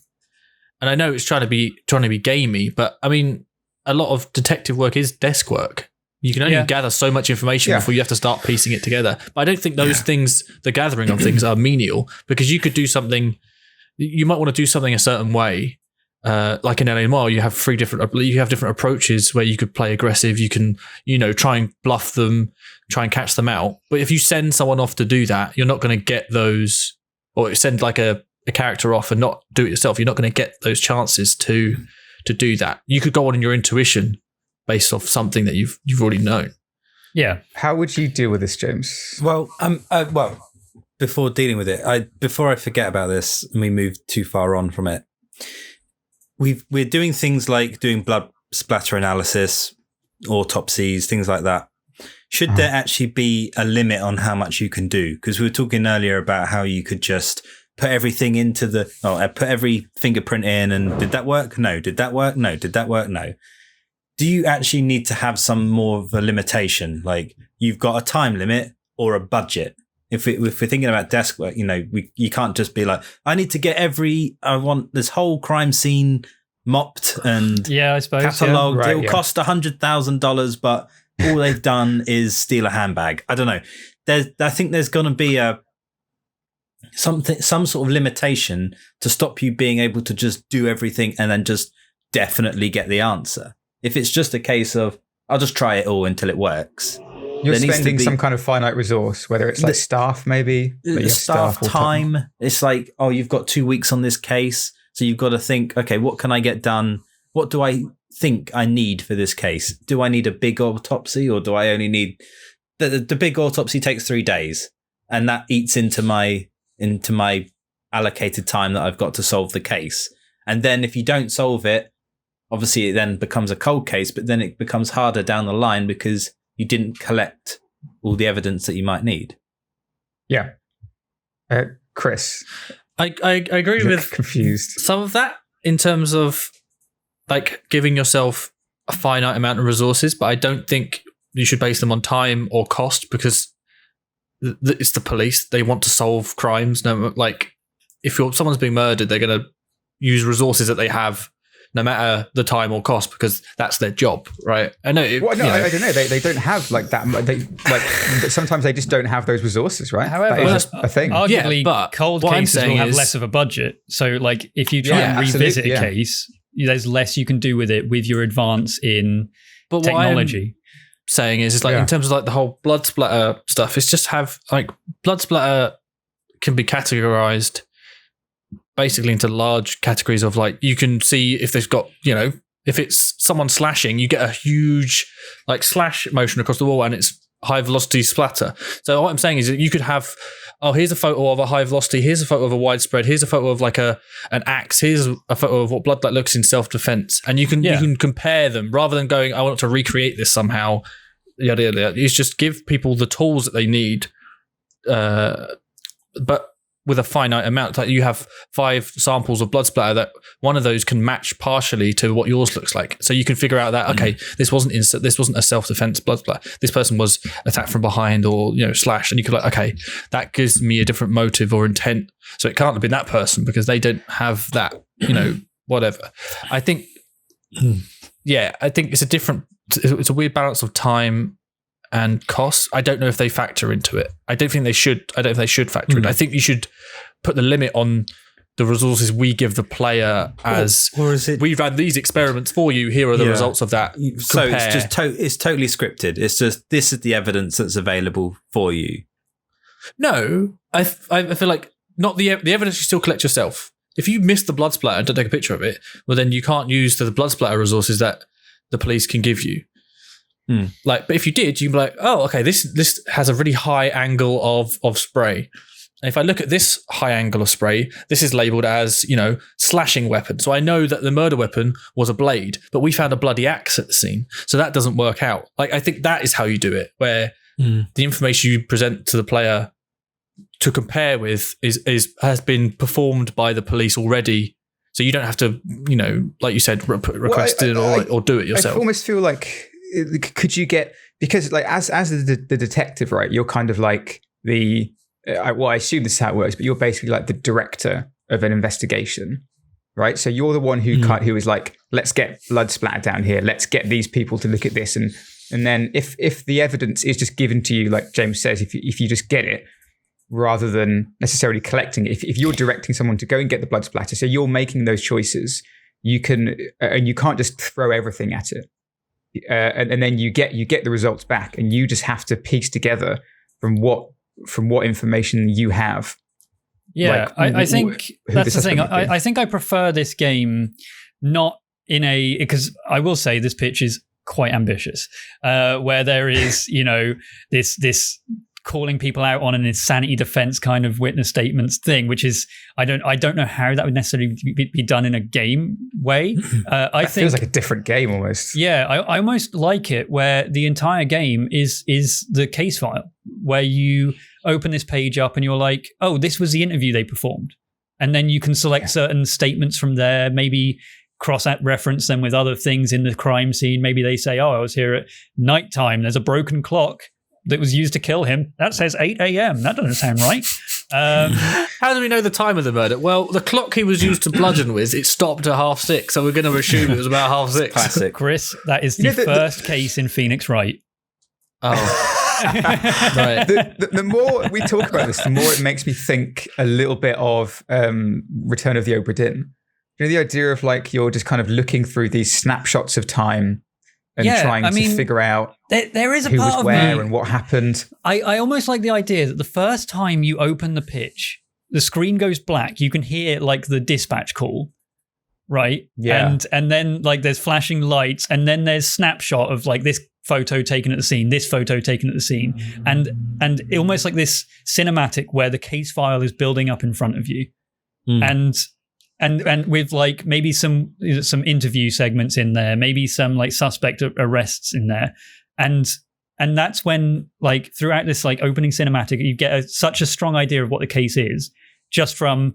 S3: And I know it's trying to be gamey, but I mean, a lot of detective work is desk work. You can only gather so much information before you have to start piecing it together. But I don't think those things, the gathering of things, are menial, because you could do something. You might want to do something a certain way, like in LA Noire. You have different approaches where you could play aggressive. You can try and bluff them, try and catch them out. But if you send someone off to do that, you're not going to get those, or send like a character off and not do it yourself. You're not going to get those chances to do that. You could go on in your intuition, based off something that you've already known.
S2: Yeah.
S1: How would you deal with this, James?
S4: Well, before dealing with it, before I forget about this and we move too far on from it, we're doing things like doing blood splatter analysis, autopsies, things like that. Should there actually be a limit on how much you can do? Because we were talking earlier about how you could just put everything into put every fingerprint in, and did that work? No. Did that work? No. Did that work? No. Do you actually need to have some more of a limitation? Like, you've got a time limit or a budget. If we're thinking about desk work, you can't just be like, I need to get I want this whole crime scene mopped and
S2: I suppose
S4: catalogued. Right, it'll cost $100,000, but all they've done is steal a handbag. I don't know. I think there's going to be some sort of limitation to stop you being able to just do everything and then just definitely get the answer. If it's just a case of, I'll just try it all until it works.
S1: You're spending some kind of finite resource, whether it's like staff, maybe.
S4: Staff time. It's like, you've got 2 weeks on this case. So you've got to think, okay, what can I get done? What do I think I need for this case? Do I need a big autopsy, or do I only need... The big autopsy takes 3 days, and that eats into my allocated time that I've got to solve the case. And then if you don't solve it, obviously it then becomes a cold case, but then it becomes harder down the line because you didn't collect all the evidence that you might need.
S1: Yeah. Chris,
S3: I agree with
S1: confused
S3: some of that in terms of like giving yourself a finite amount of resources, but I don't think you should base them on time or cost, because it's the police. They want to solve crimes. No, like if someone's being murdered, they're going to use resources that they have, no matter the time or cost, because that's their job, right? I know.
S1: I don't know. They don't have like that. Sometimes they just don't have those resources, right?
S2: However,
S1: that is a thing.
S2: Arguably, but cold cases will have less of a budget. So, like, if you try and revisit a case, there's less you can do with it with your advance in technology.
S3: Saying is like in terms of like the whole blood splatter stuff, it's just have like blood splatter can be categorized basically into large categories of like, you can see if they've got, if it's someone slashing, you get a huge like slash motion across the wall and it's high velocity splatter. So what I'm saying is that you could have, here's a photo of a high velocity, here's a photo of a widespread, here's a photo of like an axe, here's a photo of what blood looks in self-defense, and you can compare them rather than going, I want to recreate this somehow. Yada yada. It's just give people the tools that they need, but with a finite amount. Like you have 5 samples of blood splatter, that one of those can match partially to what yours looks like. So you can figure out that this wasn't a self-defense blood splatter. This person was attacked from behind or slashed, and you could that gives me a different motive or intent. So it can't have been that person because they don't have that. Whatever. I think. I think it's a weird balance of time and costs. I don't know if they factor into it. I don't think they should factor in. I think you should put the limit on the resources we give the player as,
S4: or is it,
S3: we've had these experiments for you, here are the results of that.
S4: So it's just it's totally scripted. It's just, this is the evidence that's available for you.
S3: No, I feel like not the evidence you still collect yourself. If you miss the blood splatter and don't take a picture of it, well then you can't use the blood splatter resources that the police can give you. But if you did, you'd be like, oh, okay, this has a really high angle of spray. And if I look at this high angle of spray, this is labeled as, slashing weapon. So I know that the murder weapon was a blade, but we found a bloody axe at the scene. So that doesn't work out. Like, I think that is how you do it, where the information you present to the player to compare with has been performed by the police already. So you don't have to, like you said, request it or do it yourself.
S1: I almost feel like, could you get, because like as the detective, right, you're kind of like I assume this is how it works, but you're basically like the director of an investigation, right? So you're the one who is like, let's get blood splatter down here, let's get these people to look at this, and then if the evidence is just given to you, like James says, if you just get it rather than necessarily collecting it, if you're directing someone to go and get the blood splatter, so you're making those choices, you can, and you can't just throw everything at it. And then you get the results back, and you just have to piece together from what information you have.
S2: Yeah, like, I think that's the thing. I think I prefer this game not because I will say this pitch is quite ambitious, where there is this calling people out on an insanity defense kind of witness statements thing, which is I don't know how that would necessarily be done in a game way. I think
S1: feels like a different game almost.
S2: Yeah, I almost like it where the entire game is the case file, where you open this page up and you're like, oh, this was the interview they performed, and then you can select certain statements from there, maybe cross-reference them with other things in the crime scene. Maybe they say, oh, I was here at nighttime, there's a broken clock that was used to kill him. That says 8 a.m. That doesn't sound right.
S3: How do we know the time of the murder? Well, the clock he was used to bludgeon with, it stopped at 6:30, so we're going to assume it was about 6:30.
S1: Classic.
S2: Chris, that is the first case in Phoenix Wright.
S3: Oh. Right.
S1: The more we talk about this, the more it makes me think a little bit of Return of the Obra Dinn. The idea of like you're just kind of looking through these snapshots of time and trying to figure out
S2: there is a
S1: who
S2: part
S1: was
S2: of
S1: where
S2: me,
S1: and what happened.
S2: I almost like the idea that the first time you open the pitch, the screen goes black. You can hear like the dispatch call, right?
S1: Yeah.
S2: And then like there's flashing lights, and then there's snapshot of like this photo taken at the scene, this photo taken at the scene, and almost like this cinematic where the case file is building up in front of you, and with like maybe some interview segments in there, maybe some like suspect arrests in there, and And that's when, like, throughout this like opening cinematic, you get such a strong idea of what the case is, just from,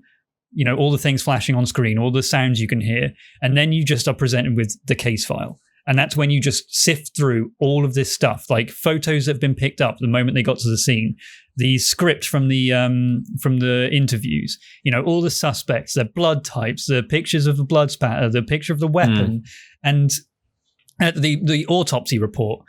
S2: you know, all the things flashing on screen, all the sounds you can hear, and then you just are presented with the case file. And that's when you just sift through all of this stuff, like photos that have been picked up the moment they got to the scene, the script from the interviews, you know, all the suspects, their blood types, the pictures of the blood spatter, the picture of the weapon, and the autopsy report.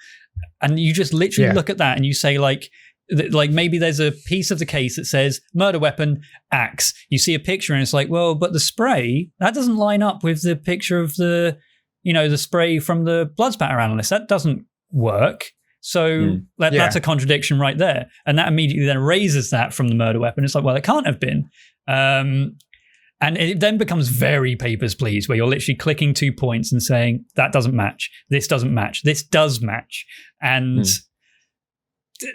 S2: And you just literally look at that and you say, like maybe there's a piece of the case that says murder weapon, axe. You see a picture and it's like, well, but the spray, that doesn't line up with the picture of the, you know, the spray from the blood spatter analyst. That doesn't work. So that's a contradiction right there. And that immediately then raises that from the murder weapon. It's like, well, it can't have been. And it then becomes very Papers, Please, where you're literally clicking 2 points and saying, that doesn't match. This doesn't match. This does match. And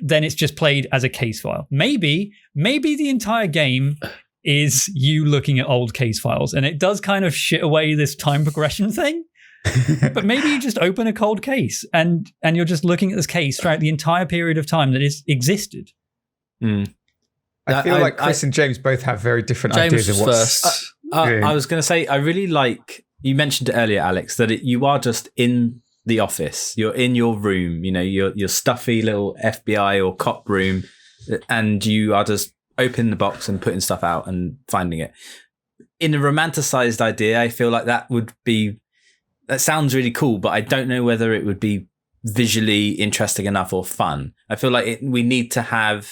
S2: then it's just played as a case file. Maybe the entire game is you looking at old case files, and it does kind of shit away this time progression thing. But maybe you just open a cold case and you're just looking at this case throughout the entire period of time that it's existed.
S1: I feel like Chris and James both have very different ideas of what's
S4: first. I was going to say, I really like, you mentioned it earlier, Alex, that you are just in the office. You're in your room, you know, your stuffy little FBI or cop room, and you are just opening the box and putting stuff out and finding it. In a romanticized idea, I feel like that sounds really cool, but I don't know whether it would be visually interesting enough or fun. I feel like we need to have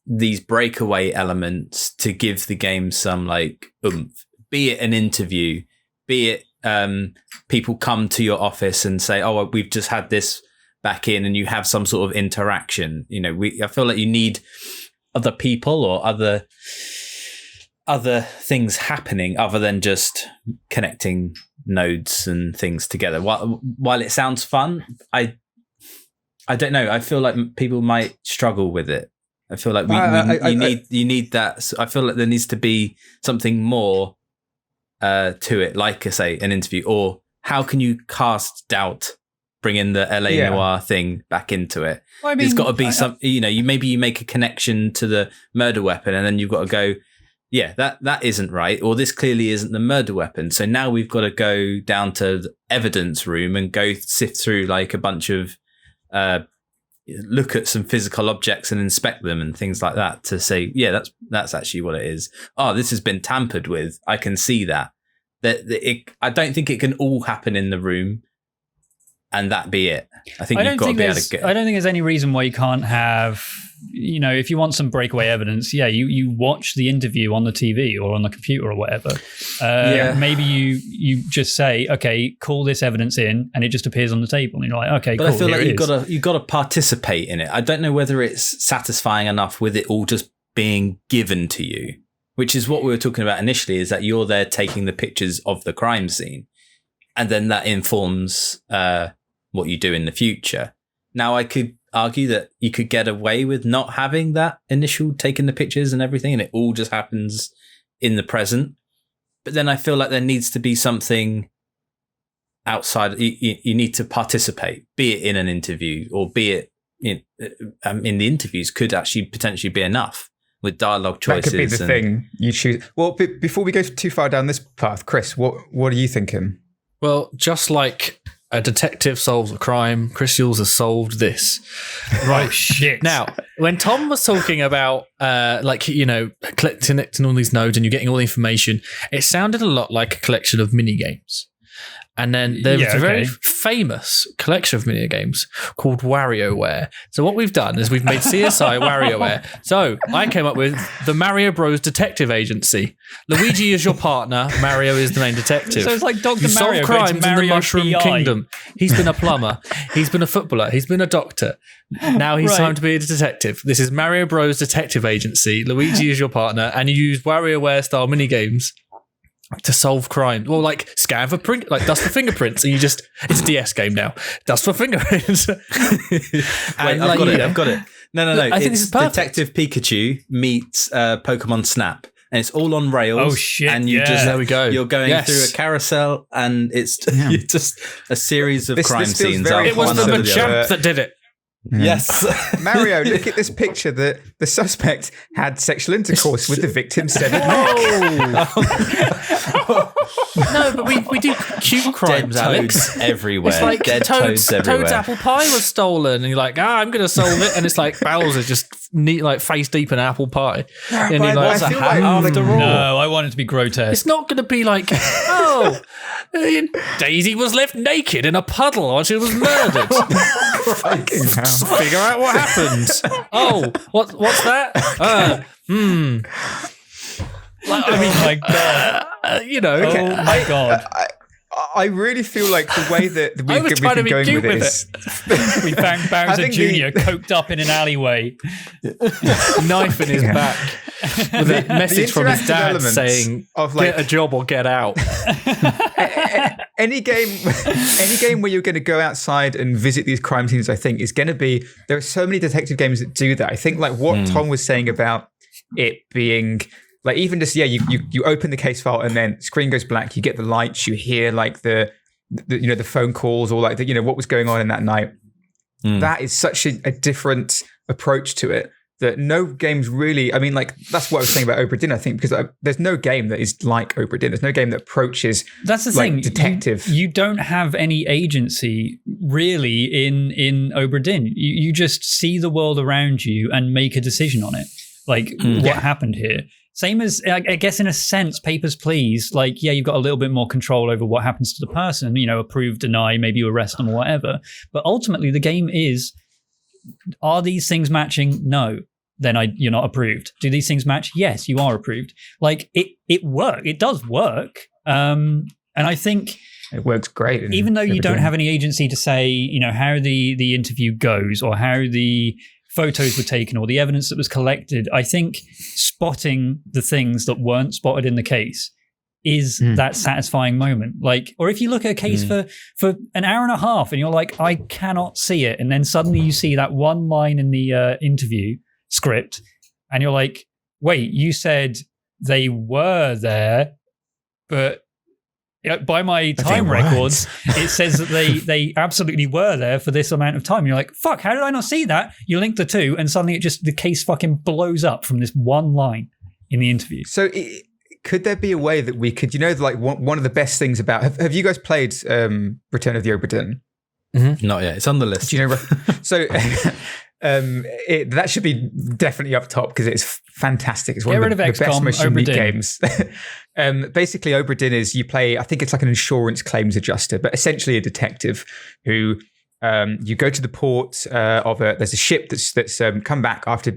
S4: these breakaway elements to give the game some like oomph, be it an interview, be it people come to your office and say, oh, we've just had this back in, and you have some sort of interaction. You know, I feel like you need other people or other things happening other than just connecting nodes and things together. While it sounds fun, I don't know. I feel like people might struggle with it. I feel like you need that. I feel like there needs to be something more to it, like I say, an interview, or how can you cast doubt, bring in the LA Noire thing back into it. Well, I mean, there's got to be some, you know, you make a connection to the murder weapon, and then you've got to go, yeah, that isn't right, or this clearly isn't the murder weapon. So now we've got to go down to the evidence room and go sift through like a bunch of look at some physical objects and inspect them and things like that to say, yeah, that's actually what it is. Oh, this has been tampered with. I can see that. I don't think it can all happen in the room and that be it. I think you've got to be able to get.
S2: I don't think there's any reason why you can't have, you know, if you want some breakaway evidence, you watch the interview on the TV or on the computer or whatever. Maybe you just say, okay, call this evidence in, and it just appears on the table, and you're like, okay,
S4: but
S2: cool.
S4: I feel like you've got to participate in it. I don't know whether it's satisfying enough with it all just being given to you, which is what we were talking about initially, is that you're there taking the pictures of the crime scene, and then that informs what you do in the future. Now, I could argue that you could get away with not having that initial taking the pictures and everything, and it all just happens in the present. But then I feel like there needs to be something outside. You need to participate, be it in an interview or be it in the interviews could actually potentially be enough with dialogue choices.
S1: That could be the thing you choose. Well, before we go too far down this path, Chris, what are you thinking?
S3: Well, just like a detective solves a crime, Chris Yules has solved this.
S2: Right. Oh, shit.
S3: Now, when Tom was talking about, collecting all these nodes and you're getting all the information, it sounded a lot like a collection of mini games. And then there was a very famous collection of mini games called WarioWare. So what we've done is we've made CSI WarioWare. So I came up with the Mario Bros Detective Agency. Luigi is your partner. Mario is the main detective.
S2: So it's like Dr.
S3: You
S2: Mario
S3: solve crimes in the Mushroom
S2: PI.
S3: Kingdom. He's been a plumber. He's been a footballer. He's been a doctor. Now he's time to be a detective. This is Mario Bros Detective Agency. Luigi is your partner, and you use WarioWare style mini games to solve crime. Well, like scan for dust for fingerprints, and it's a DS game now. Dust for fingerprints.
S4: I've got it. No.
S3: I think this is perfect.
S4: Detective Pikachu meets Pokemon Snap, and it's all on rails.
S2: Oh shit!
S4: And there we go. You're going through a carousel, and it's just a series of crime scenes.
S3: It was the Machamp that did it.
S4: Yes.
S1: Mario, look at this picture. The suspect had sexual intercourse with the victim's severed neck.
S3: No, but we do cute crimes,
S4: Dead
S3: Alex.
S4: toads everywhere.
S3: It's like
S4: Dead toads everywhere.
S3: Toad's apple pie was stolen, and you're like, I'm going to solve it. And it's like Bowser's just face deep in apple pie. And you're like,
S1: I feel like
S3: after all.
S2: No, I want it to be grotesque.
S3: It's not going to be like, Daisy was left naked in a puddle while she was murdered. Figure out what happened. What's that?
S2: My God.
S1: Okay,
S2: oh my God.
S1: I really feel like the way that we've been going with it is...
S2: We found Bowser Jr. coked up in an alleyway.
S3: Knife in his back. With a message from his dad saying, get a job or get out.
S1: Any game where you're going to go outside and visit these crime scenes, I think, is going to be... There are so many detective games that do that. I think like what Tom was saying about it being... Like even just you open the case file and then screen goes black. You get the lights. You hear like the phone calls or like what was going on in that night. That is such a different approach to it that no games really. I mean, like that's what I was saying about Obra Dinn. I think because there's no game that is like Obra Dinn. There's no game that approaches.
S2: That's the thing.
S1: Detective.
S2: You don't have any agency really in Obra Dinn. You just see the world around you and make a decision on it. Like what happened here. Same as, I guess, in a sense, Papers, Please. Like, you've got a little bit more control over what happens to the person. Approve, deny, maybe you arrest them or whatever. But ultimately, the game is: are these things matching? No. Then you're not approved. Do these things match? Yes, you are approved. Like it works. It does work. And I think
S1: it works great.
S2: Even though you don't have any agency to say, how the interview goes or how the photos were taken or the evidence that was collected, I think spotting the things that weren't spotted in the case is that satisfying moment. Like, or if you look at a case for an hour and a half and you're like, I cannot see it. And then suddenly you see that one line in the interview script and you're like, wait, you said they were there, but by my time records, it says that they absolutely were there for this amount of time. You're like, fuck, how did I not see that? You link the two, and suddenly the case fucking blows up from this one line in the interview.
S1: So could there be a way that we could, like one of the best things about, have you guys played Return of the Obra Dinn?
S4: Mm-hmm. Not yet. It's on the list.
S1: Do you know? So that should be definitely up top because it's fantastic. It's one of the best, most unique games. Basically, Obra Dinn is you play, I think it's like an insurance claims adjuster, but essentially a detective who you go to the port there's a ship that's come back after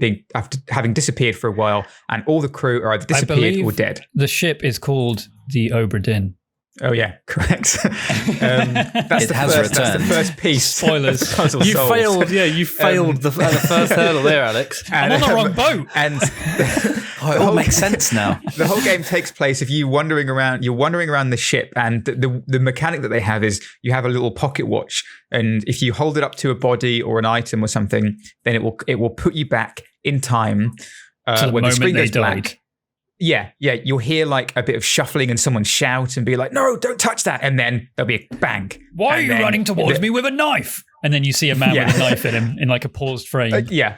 S1: having disappeared for a while, and all the crew are either disappeared or dead.
S2: The ship is called the Obra Dinn.
S1: Oh yeah, correct. That's the first piece.
S2: Spoilers.
S3: You failed. Yeah, you failed the first hurdle there, Alex.
S2: I'm on the wrong boat.
S1: And
S4: it all makes sense now.
S1: The whole game takes place if you're wandering around the ship, and the mechanic that they have is you have a little pocket watch, and if you hold it up to a body or an item or something, then it will put you back in time
S2: to the
S1: when the screen goes black.
S2: Died.
S1: Yeah. You'll hear like a bit of shuffling and someone shout and be like, "No, don't touch that!" And then there'll be a bang.
S2: Why are you running towards me with a knife? And then you see a man with a knife in him in like a paused frame.
S1: Yeah,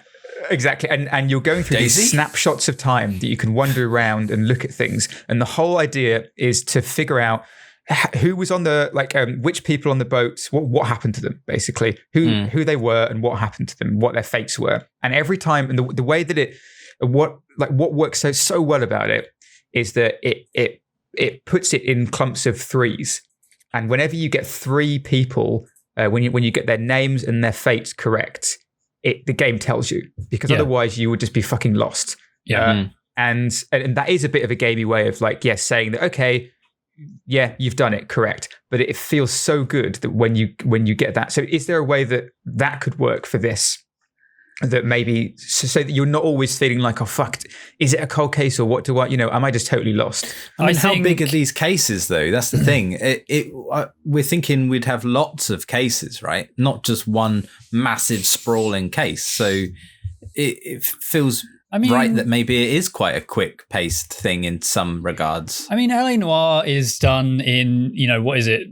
S1: exactly. And you're going through these snapshots of time that you can wander around and look at things. And the whole idea is to figure out who was on the which people on the boat, what happened to them, basically, who they were and what happened to them, what their fates were. And every time, and the way that what works so well about it is that it puts it in clumps of threes, and whenever you get three people, when you get their names and their fates correct, the game tells you, because otherwise you would just be fucking lost. And that is a bit of a gamey way of saying that okay, yeah, you've done it correct, but it feels so good that when you get that. So is there a way that could work for this? That maybe so that you're not always feeling like, oh fuck, is it a cold case or what do I, am I just totally lost?
S4: I mean, how big are these cases though? That's the thing. We're thinking we'd have lots of cases, right? Not just one massive sprawling case. So it feels right that maybe it is quite a quick-paced thing in some regards.
S2: I mean, LA Noire is done in,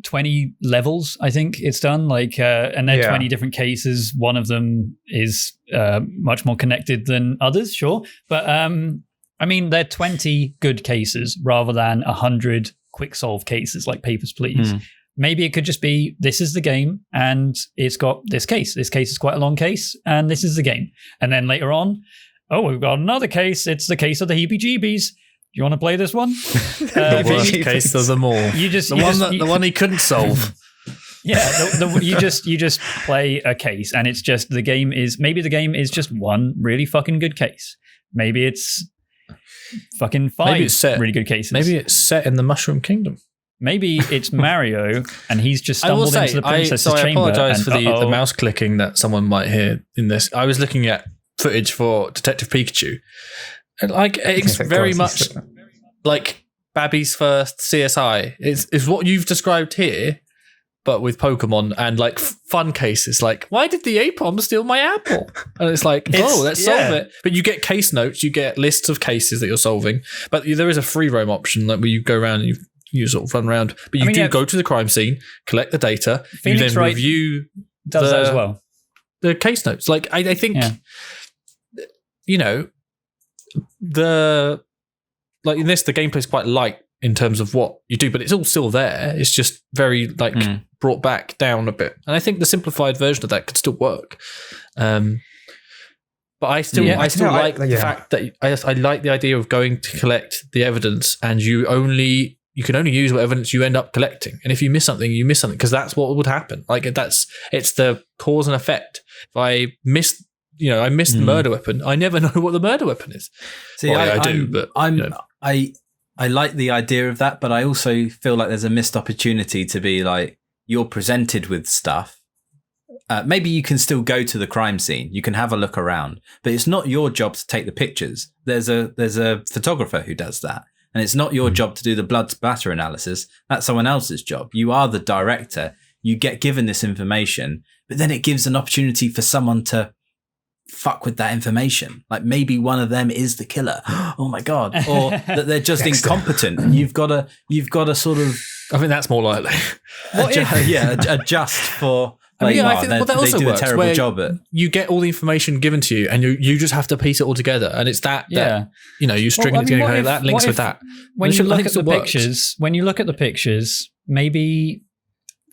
S2: 20 levels, I think it's done. And they're 20 different cases. One of them is much more connected than others, sure. But, they're 20 good cases rather than 100 quick solve cases like Papers, Please. Maybe it could just be, this is the game, and it's got this case. This case is quite a long case, and this is the game. And then later on, we've got another case. It's the case of the heebie-jeebies. You want to play this one?
S3: The worst case of them all. The one he couldn't solve.
S2: Yeah, you just play a case, and it's just the game is just one really fucking good case. Maybe it's fucking five really good cases.
S3: Maybe it's set in the Mushroom Kingdom.
S2: Maybe it's Mario, and he's just stumbled into the princess's chamber.
S3: I apologise for the mouse clicking that someone might hear in this. I was looking at footage for Detective Pikachu, and it's very much like Babby's first CSI. It's what you've described here, but with Pokemon and fun cases. Why did the Apom steal my apple? And it's let's solve it. But you get case notes, you get lists of cases that you're solving. But there is a free roam option, where you go around and you sort of run around. But you go to the crime scene, collect the data,
S2: Phoenix
S3: you then
S2: Wright
S3: review
S2: does that as well.
S3: The case notes. I think in this, the gameplay is quite light in terms of what you do, but it's all still there. It's just very brought back down a bit. And I think the simplified version of that could still work. But I still like the fact that I like the idea of going to collect the evidence, and you can only use what evidence you end up collecting. And if you miss something, you miss something, because that's what would happen. It's the cause and effect. If I missed the murder weapon, I never know what the murder weapon is.
S4: See, I like the idea of that, but I also feel like there's a missed opportunity to be you're presented with stuff. Maybe you can still go to the crime scene. You can have a look around, but it's not your job to take the pictures. There's a photographer who does that. And it's not your job to do the blood splatter analysis. That's someone else's job. You are the director. You get given this information, but then it gives an opportunity for someone to fuck with that information. Maybe one of them is the killer. Oh my God. Or that they're just incompetent. And you've got to sort of...
S3: I think that's more likely.
S4: Adjust for...
S3: I think that also works, a terrible job at. You get all the information given to you, and you just have to piece it all together. And it's that you string it together. That links with that.
S2: When you look at the pictures, maybe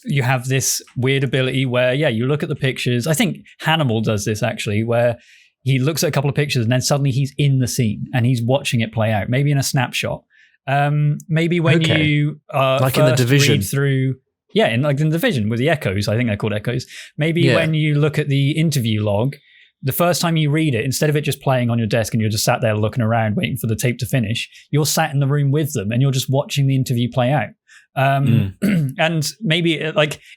S2: you have this weird ability where you look at the pictures. I think Hannibal does this actually, where he looks at a couple of pictures and then suddenly he's in the scene and he's watching it play out. Maybe in a snapshot. Maybe when you
S3: like in the Division
S2: read through. Yeah, in the Division with the echoes. I think they're called echoes. Maybe when you look at the interview log, the first time you read it, instead of it just playing on your desk and you're just sat there looking around waiting for the tape to finish, you're sat in the room with them and you're just watching the interview play out. And maybe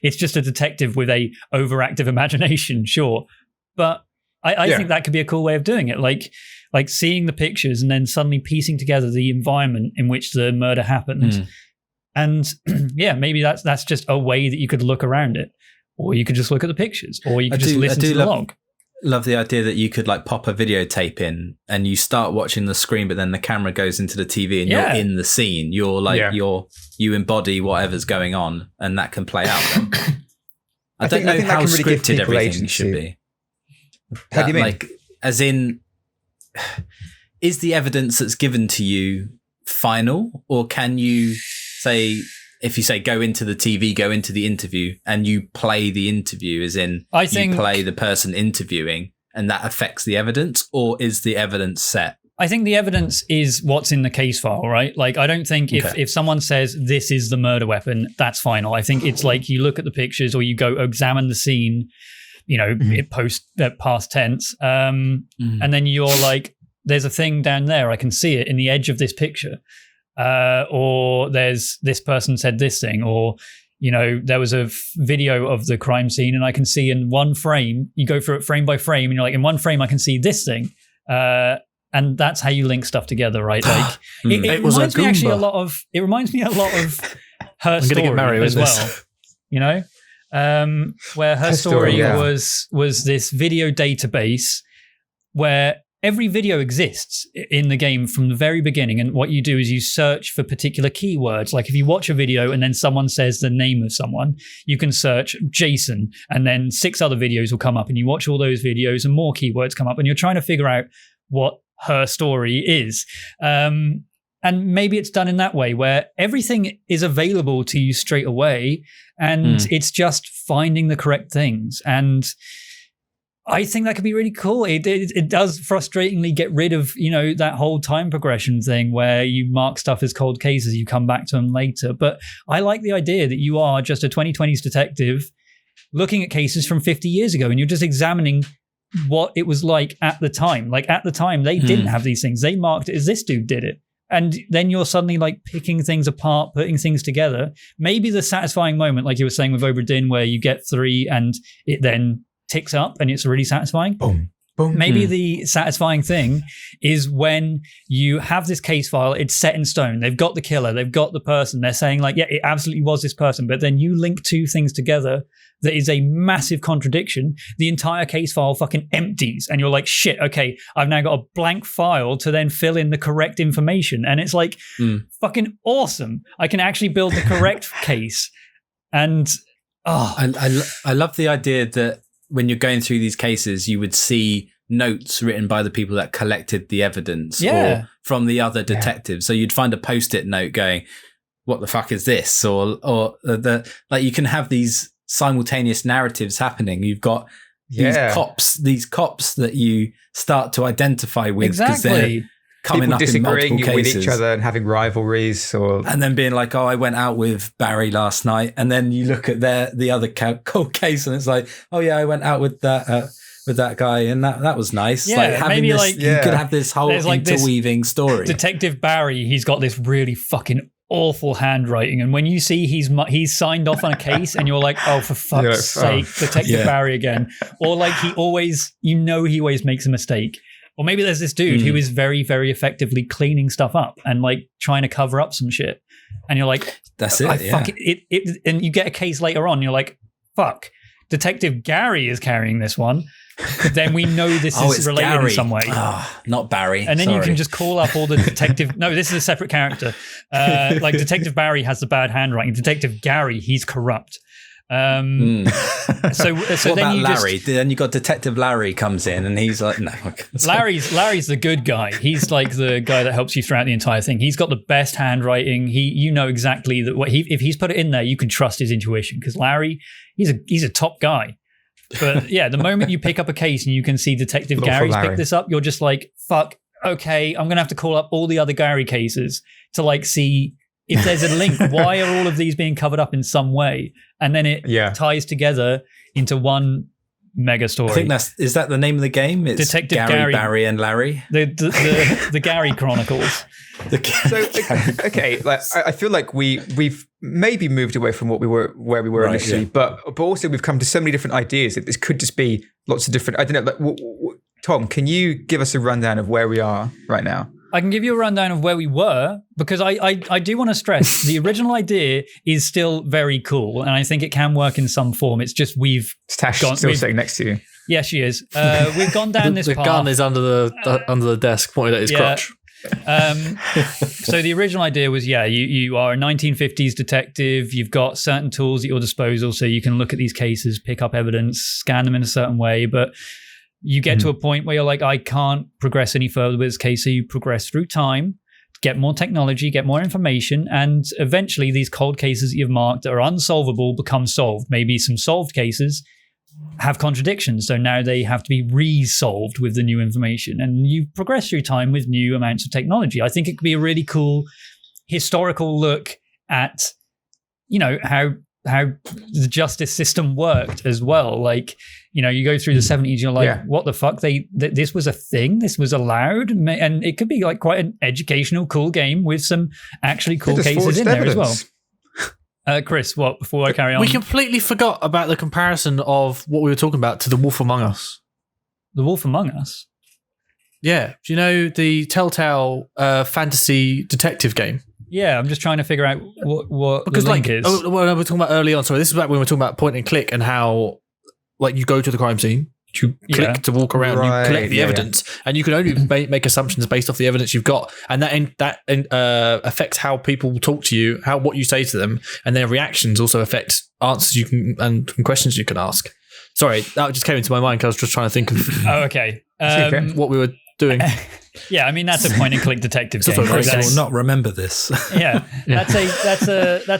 S2: it's just a detective with a overactive imagination, sure. But I think that could be a cool way of doing it. Like seeing the pictures and then suddenly piecing together the environment in which the murder happened. And maybe that's just a way that you could look around it, or you could just look at the pictures, or you could just listen to the log.
S4: Love the idea that you could pop a videotape in and you start watching the screen, but then the camera goes into the TV and you're in the scene. You're you embody whatever's going on, and that can play out. Then. I don't know how scripted everything should be.
S1: How do you mean?
S4: As in, is the evidence that's given to you final, or can you say, if you say go into the TV, go into the interview, and you play the interview, as in you play the person interviewing, and that affects the evidence, or is the evidence set?
S2: I think the evidence is what's in the case file, right? I don't think if someone says this is the murder weapon, that's final. I think it's you look at the pictures, or you go examine the scene, past tense, and then you're there's a thing down there, I can see it in the edge of this picture. Or there's this person said this thing, or there was a video of the crime scene and I can see in one frame, you go through it frame by frame and you're in one frame I can see this thing, and that's how you link stuff together, right? It reminds me actually a lot of her story as well, where her story was this video database where every video exists in the game from the very beginning. And what you do is you search for particular keywords. Like if you watch a video and then someone says the name of someone, you can search Jason, and then 6 other videos will come up, and you watch all those videos and more keywords come up, and you're trying to figure out what her story is. And maybe it's done in that way where everything is available to you straight away, and it's just finding the correct things. And I think that could be really cool. It does frustratingly get rid of, that whole time progression thing where you mark stuff as cold cases, you come back to them later. But I like the idea that you are just a 2020s detective looking at cases from 50 years ago, and you're just examining what it was like at the time. Like at the time, they didn't have these things. They marked it as this dude did it. And then you're suddenly like picking things apart, putting things together. Maybe the satisfying moment, like you were saying with Obra Dinn, where you get 3 and it then ticks up and it's really satisfying.
S1: Boom, boom.
S2: Maybe the satisfying thing is when you have this case file, it's set in stone. They've got the killer, they've got the person. They're saying like, yeah, it absolutely was this person. But then you link 2 things together that is a massive contradiction. The entire case file fucking empties. And you're like, shit, okay, I've now got a blank file to then fill in the correct information. And it's like fucking awesome. I can actually build the correct case. And
S4: I love the idea that when you're going through these cases, you would see notes written by the people that collected the evidence or from the other detectives. So you'd find a Post-it note going, what the fuck is this? Or like you can have these simultaneous narratives happening. You've got these cops that you start to identify with because they're coming
S1: people
S4: up
S1: disagreeing
S4: in multiple
S1: with
S4: cases.
S1: each other and having rivalries,
S4: and then being like, oh, I went out with Barry last night, and then you look at the other cold case and it's like, oh yeah, I went out with that guy and that was nice. Like having
S2: maybe
S4: this, you could have this whole interweaving story.
S2: Detective Barry, he's got this really fucking awful handwriting, and when you see he's signed off on a case and you're like, oh, for fuck's sake, Detective Barry again. Or like he always makes a mistake. Or maybe there's this dude who is very, very effectively cleaning stuff up and like trying to cover up some shit. And you're like,
S4: that's it.
S2: And you get a case later on, and you're like, fuck, Detective Gary is carrying this one. Then we know this is related
S4: Gary.
S2: in some way.
S4: Not Barry.
S2: And then you can just call up all the detective. No, this is a separate character. Like Detective Barry has the bad handwriting. Detective Gary, he's corrupt. So
S4: what
S2: then
S4: about
S2: you
S4: Larry? Then you got Detective Larry comes in and he's like, no.
S2: Larry's the good guy. He's like the guy that helps you throughout the entire thing. He's got the best handwriting. You know exactly that if he's put it in there, you can trust his intuition because Larry, he's a top guy. But yeah, the moment you pick up a case and you can see Detective Gary's picked this up, you're just like, fuck, okay, I'm gonna have to call up all the other Gary cases to like see if there's a link. Why are all of these being covered up in some way? And then it ties together into one mega story.
S4: I think is that the name of the game? It's
S2: Detective
S4: Gary, Barry, and Larry.
S2: The Gary Chronicles.
S1: Okay, like I feel like we've maybe moved away from where we were initially, but also we've come to so many different ideas that this could just be lots of different. I don't know. Like, Tom, can you give us a rundown of where we are right now?
S2: I can give you a rundown of where we were because I do want to stress the original idea is still very cool and I think it can work in some form. It's just
S1: Tash still sitting next to you.
S2: Yeah, she is. We've gone down this path.
S3: The gun is under the desk pointed at his crotch.
S2: So the original idea was, you are a 1950s detective. You've got certain tools at your disposal so you can look at these cases, pick up evidence, scan them in a certain way, but you get to a point where you're like, I can't progress any further with this case. So you progress through time, get more technology, get more information, and eventually these cold cases that you've marked that are unsolvable become solved. Maybe some solved cases have contradictions. So now they have to be re-solved with the new information. And you progress through time with new amounts of technology. I think it could be a really cool historical look at, how the justice system worked as well. Like, you go through the 70s, you're like, what the fuck? This was a thing? This was allowed? And it could be like quite an educational, cool game with some actually cool cases in there as well. Chris, before I carry on?
S3: We completely forgot about the comparison of what we were talking about to The Wolf Among Us.
S2: The Wolf Among Us?
S3: Yeah. Do you know the Telltale fantasy detective game?
S2: Yeah, I'm just trying to figure out what
S3: because
S2: the link is.
S3: We're talking about early on. Sorry, this is back when we were talking about point and click and how, like, you go to the crime scene, You click to walk around. You collect the evidence, and you can only make assumptions based off the evidence you've got, and that affects how people talk to you, what you say to them, and their reactions also affect answers you can and questions you can ask. Sorry, that just came into my mind because I was just trying to think of.
S2: Okay.
S3: What we were doing.
S2: Yeah, I mean that's a point and click detective game.
S4: Chris will not remember this.
S2: That's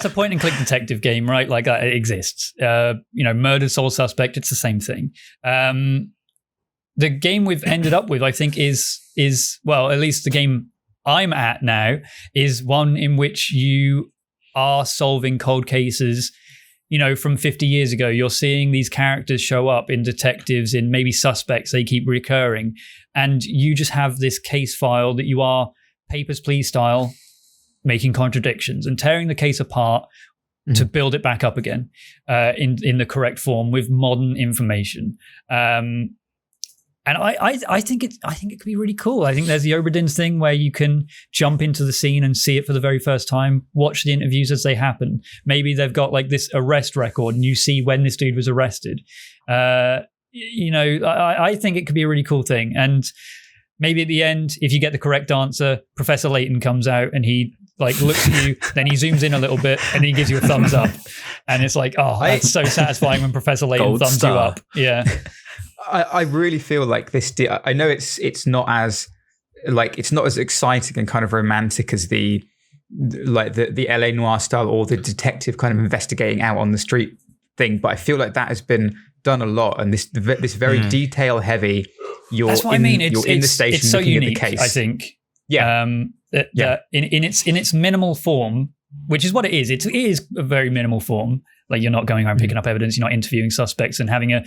S2: a point and click detective game, right? Like it exists. Murdered sole suspect. It's the same thing. The game we've ended up with, I think, is well, at least the game I'm at now is one in which you are solving cold cases. From 50 years ago, you're seeing these characters show up in detectives, in maybe suspects, they keep recurring. And you just have this case file that you are, Papers, Please style, making contradictions and tearing the case apart to build it back up again in the correct form with modern information. And I think it could be really cool. I think there's the Oberdins thing where you can jump into the scene and see it for the very first time, watch the interviews as they happen. Maybe they've got like this arrest record and you see when this dude was arrested. I think it could be a really cool thing. And maybe at the end, if you get the correct answer, Professor Layton comes out and he looks at you, then he zooms in a little bit and he gives you a thumbs up. And it's like, oh, that's so satisfying when Professor Layton thumbs you up. Yeah.
S1: I really feel like this. I know it's not as exciting and kind of romantic as the LA Noire style or the detective kind of investigating out on the street thing, but I feel like that has been done a lot, and this very detail heavy.
S2: That's what I mean.
S1: You're in the station
S2: it's so
S1: looking
S2: unique,
S1: at the case.
S2: I think. Yeah. In its minimal form, which is what it is. It is a very minimal form. Like you're not going around picking up evidence, you're not interviewing suspects and having a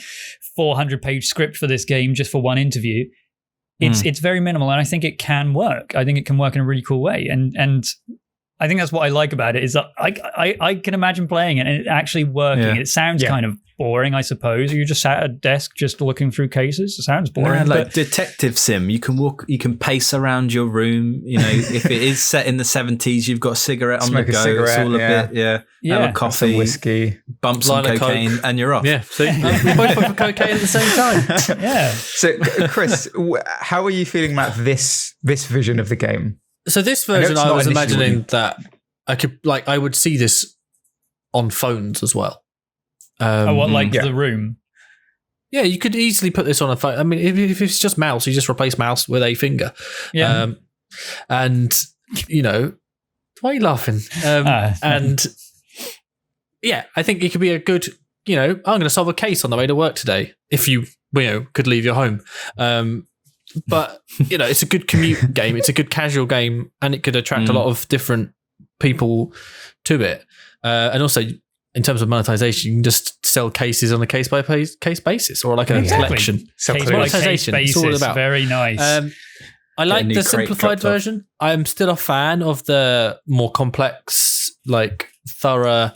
S2: 400-page script for this game just for one interview. It's very minimal, and I think it can work. I think it can work in a really cool way, and I think that's what I like about it is that I can imagine playing it and it actually working. Yeah. It sounds kind of boring, I suppose. You're just sat at a desk just looking through cases. It sounds boring.
S4: Like detective sim, you can pace around your room. If it is set in the 70s, you've got a cigarette on the go. It's all a bit, have a coffee,
S1: some whiskey,
S4: bump some cocaine, and you're off.
S3: Yeah, so we both went for cocaine at the same time.
S2: Yeah.
S1: So, Chris, how are you feeling about this vision of the game?
S3: So this version, I was imagining that I would see this on phones as well.
S2: The room?
S3: Yeah, you could easily put this on a phone. I mean, if it's just mouse, you just replace mouse with a finger. Yeah. And, why are you laughing? And yeah, I think it could be a good, I'm going to solve a case on the way to work today. If you could leave your home. But, it's a good commute game. It's a good casual game, and it could attract a lot of different people to it. And also, in terms of monetization, you can just sell cases on a case-by-case basis, or like a collection.
S2: So monetization, it's all about. Very nice.
S3: I like the simplified version. I'm still a fan of the more complex, thorough,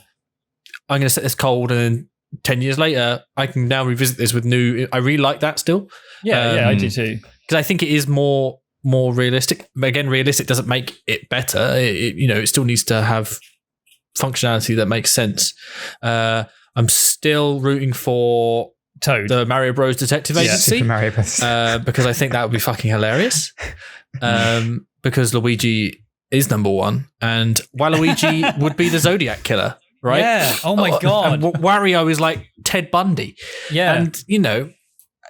S3: I'm going to set this cold, and then 10 years later, I can now revisit this with new... I really like that still.
S2: Yeah, I do too.
S3: Because I think it is more realistic. But again, realistic doesn't make it better. It still needs to have functionality that makes sense. I'm still rooting for
S2: Toad,
S3: the Mario Bros. Detective Agency,
S1: Super Mario Bros.
S3: Because I think that would be fucking hilarious. Because Luigi is number one, and Waluigi would be the Zodiac killer, right?
S2: Yeah. Oh my god.
S3: And Wario is like Ted Bundy.
S2: Yeah.
S3: And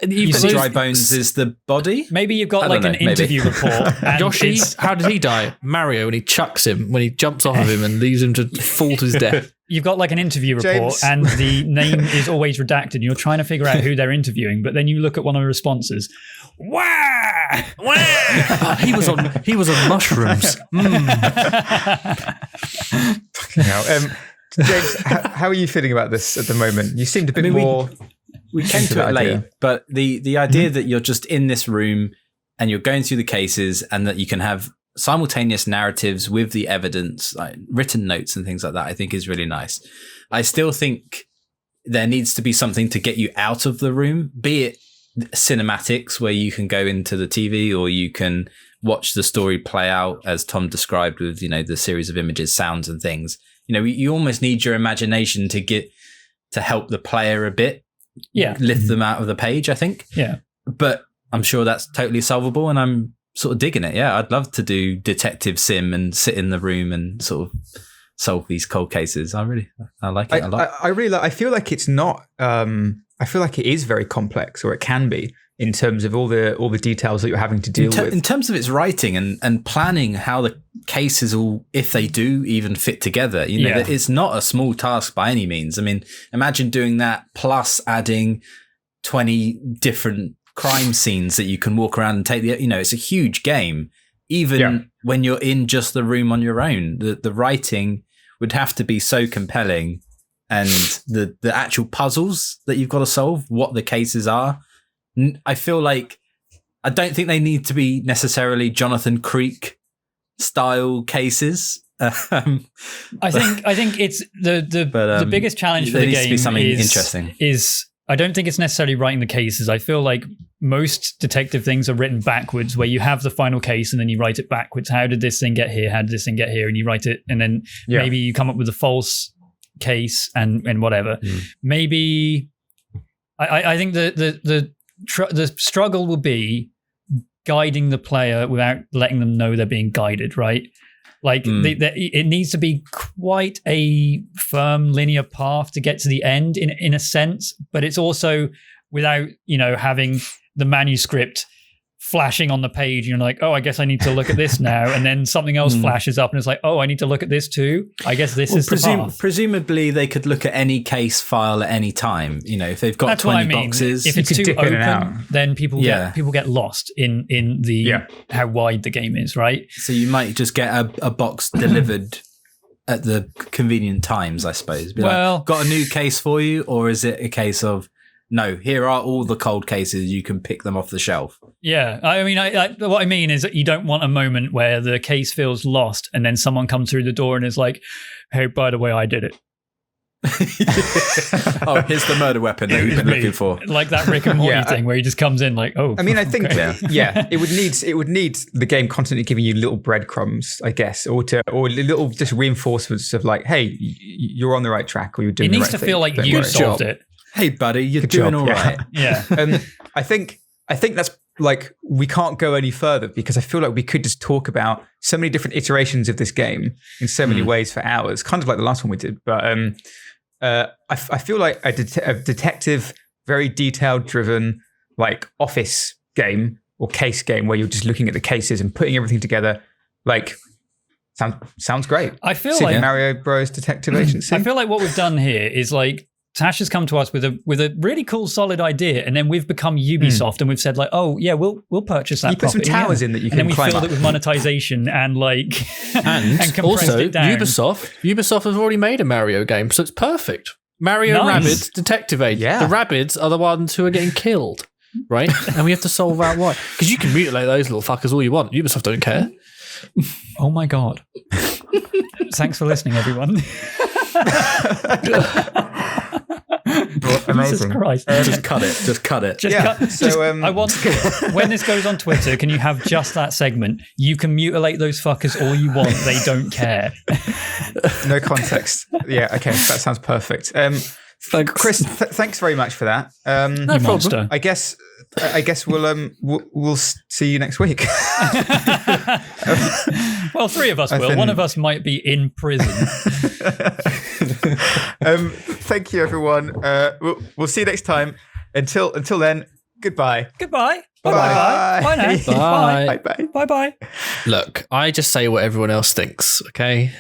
S4: Dry Bones is the body.
S2: Maybe you've got an interview report. And
S3: Yoshi, how did he die? Mario, when he chucks him, when he jumps off of him and leaves him to fall to his death.
S2: You've got an interview report, and the name is always redacted. And you're trying to figure out who they're interviewing, but then you look at one of the responses. Wah! Wah!
S3: He was on mushrooms.
S1: Fucking hell. James, how are you feeling about this at the moment? You seemed a bit more...
S4: We came to it late, but the idea that you're just in this room and you're going through the cases, and that you can have simultaneous narratives with the evidence, like written notes and things like that, I think is really nice. I still think there needs to be something to get you out of the room, be it cinematics where you can go into the TV, or you can watch the story play out as Tom described with, the series of images, sounds and things. You almost need your imagination to help the player a bit. lift them out of the page, I think.
S2: Yeah.
S4: But I'm sure that's totally solvable, and I'm sort of digging it. Yeah, I'd love to do detective sim and sit in the room and sort of solve these cold cases. I like it a lot.
S1: I feel like it's not. I feel like it is very complex, or it can be, in terms of all the details that you're having to deal with.
S4: In terms of its writing and planning how the cases all, if they do even fit together, it's not a small task by any means. I mean, imagine doing that plus adding 20 different crime scenes that you can walk around and take it's a huge game. Even when you're in just the room on your own, the writing would have to be so compelling, and the actual puzzles that you've got to solve, what the cases are. I feel like I don't think they need to be necessarily Jonathan Creek style cases.
S2: I think it's the biggest challenge for the game
S4: to be something interesting.
S2: Is I don't think it's necessarily writing the cases. I feel like most detective things are written backwards, where you have the final case and then you write it backwards. How did this thing get here? How did this thing get here? And you write it, and then maybe you come up with a false case and whatever. Maybe I think the struggle will be guiding the player without letting them know they're being guided, right? Like it needs to be quite a firm linear path to get to the end in a sense, but it's also without, having the manuscript flashing on the page and you're like, oh, I guess I need to look at this now. And then something else flashes up and it's like, oh, I need to look at this too. I guess this is the path.
S4: Presumably they could look at any case file at any time. If they've got 20 boxes.
S2: If it's too open, then people get lost in the how wide the game is, right?
S4: So you might just get a box delivered at the convenient times, I suppose. Got a new case for you, or is it a case of, no, here are all the cold cases. You can pick them off the shelf.
S2: Yeah. I mean, what I mean is that you don't want a moment where the case feels lost and then someone comes through the door and is like, hey, by the way, I did it.
S4: Oh, here's the murder weapon that you've been looking for.
S2: Like that Rick and Morty thing where he just comes in like, oh.
S1: I mean, I think, it would need the game constantly giving you little breadcrumbs, I guess, or little just reinforcements of like, hey, you're on the right track, or you're doing the right thing.
S2: It needs to feel like you solved it.
S4: Hey, buddy, you're doing all right.
S2: Yeah.
S1: I think that's like, we can't go any further, because I feel like we could just talk about so many different iterations of this game in so many ways for hours, kind of like the last one we did. But I feel like a detective, very detailed driven, like office game or case game where you're just looking at the cases and putting everything together, like, sounds great.
S2: I feel
S1: Super
S2: like
S1: Mario Bros. Detective Agency.
S2: I feel like what we've done here is like, Tash has come to us with a really cool, solid idea, and then we've become Ubisoft, and we've said like, oh yeah, we'll purchase that.
S1: You put some towers in that you can climb up.
S2: And then we filled it with monetization and compressed
S3: also,
S2: it down.
S3: Ubisoft has already made a Mario game, so it's perfect. Mario Rabbids Detective Agent. Yeah. The Rabbids are the ones who are getting killed, right? And we have to solve out why. Because you can mutilate those little fuckers all you want. Ubisoft don't care.
S2: Oh my god! Thanks for listening, everyone.
S1: Amazing.
S2: Jesus Christ.
S4: Just cut it.
S1: So
S2: I want, when this goes on Twitter, can you have just that segment? You can mutilate those fuckers all you want. They don't care.
S1: No context. Yeah. Okay. That sounds perfect. Chris, thanks very much for that.
S2: No problem.
S1: I guess we'll see you next week.
S2: Well, three of us will. One of us might be in prison.
S1: Thank you, everyone. We'll see you next time. Until then, goodbye.
S2: Goodbye.
S1: Bye.
S2: Bye now.
S3: Bye.
S1: Bye.
S2: Bye. Bye.
S3: Look, I just say what everyone else thinks, okay?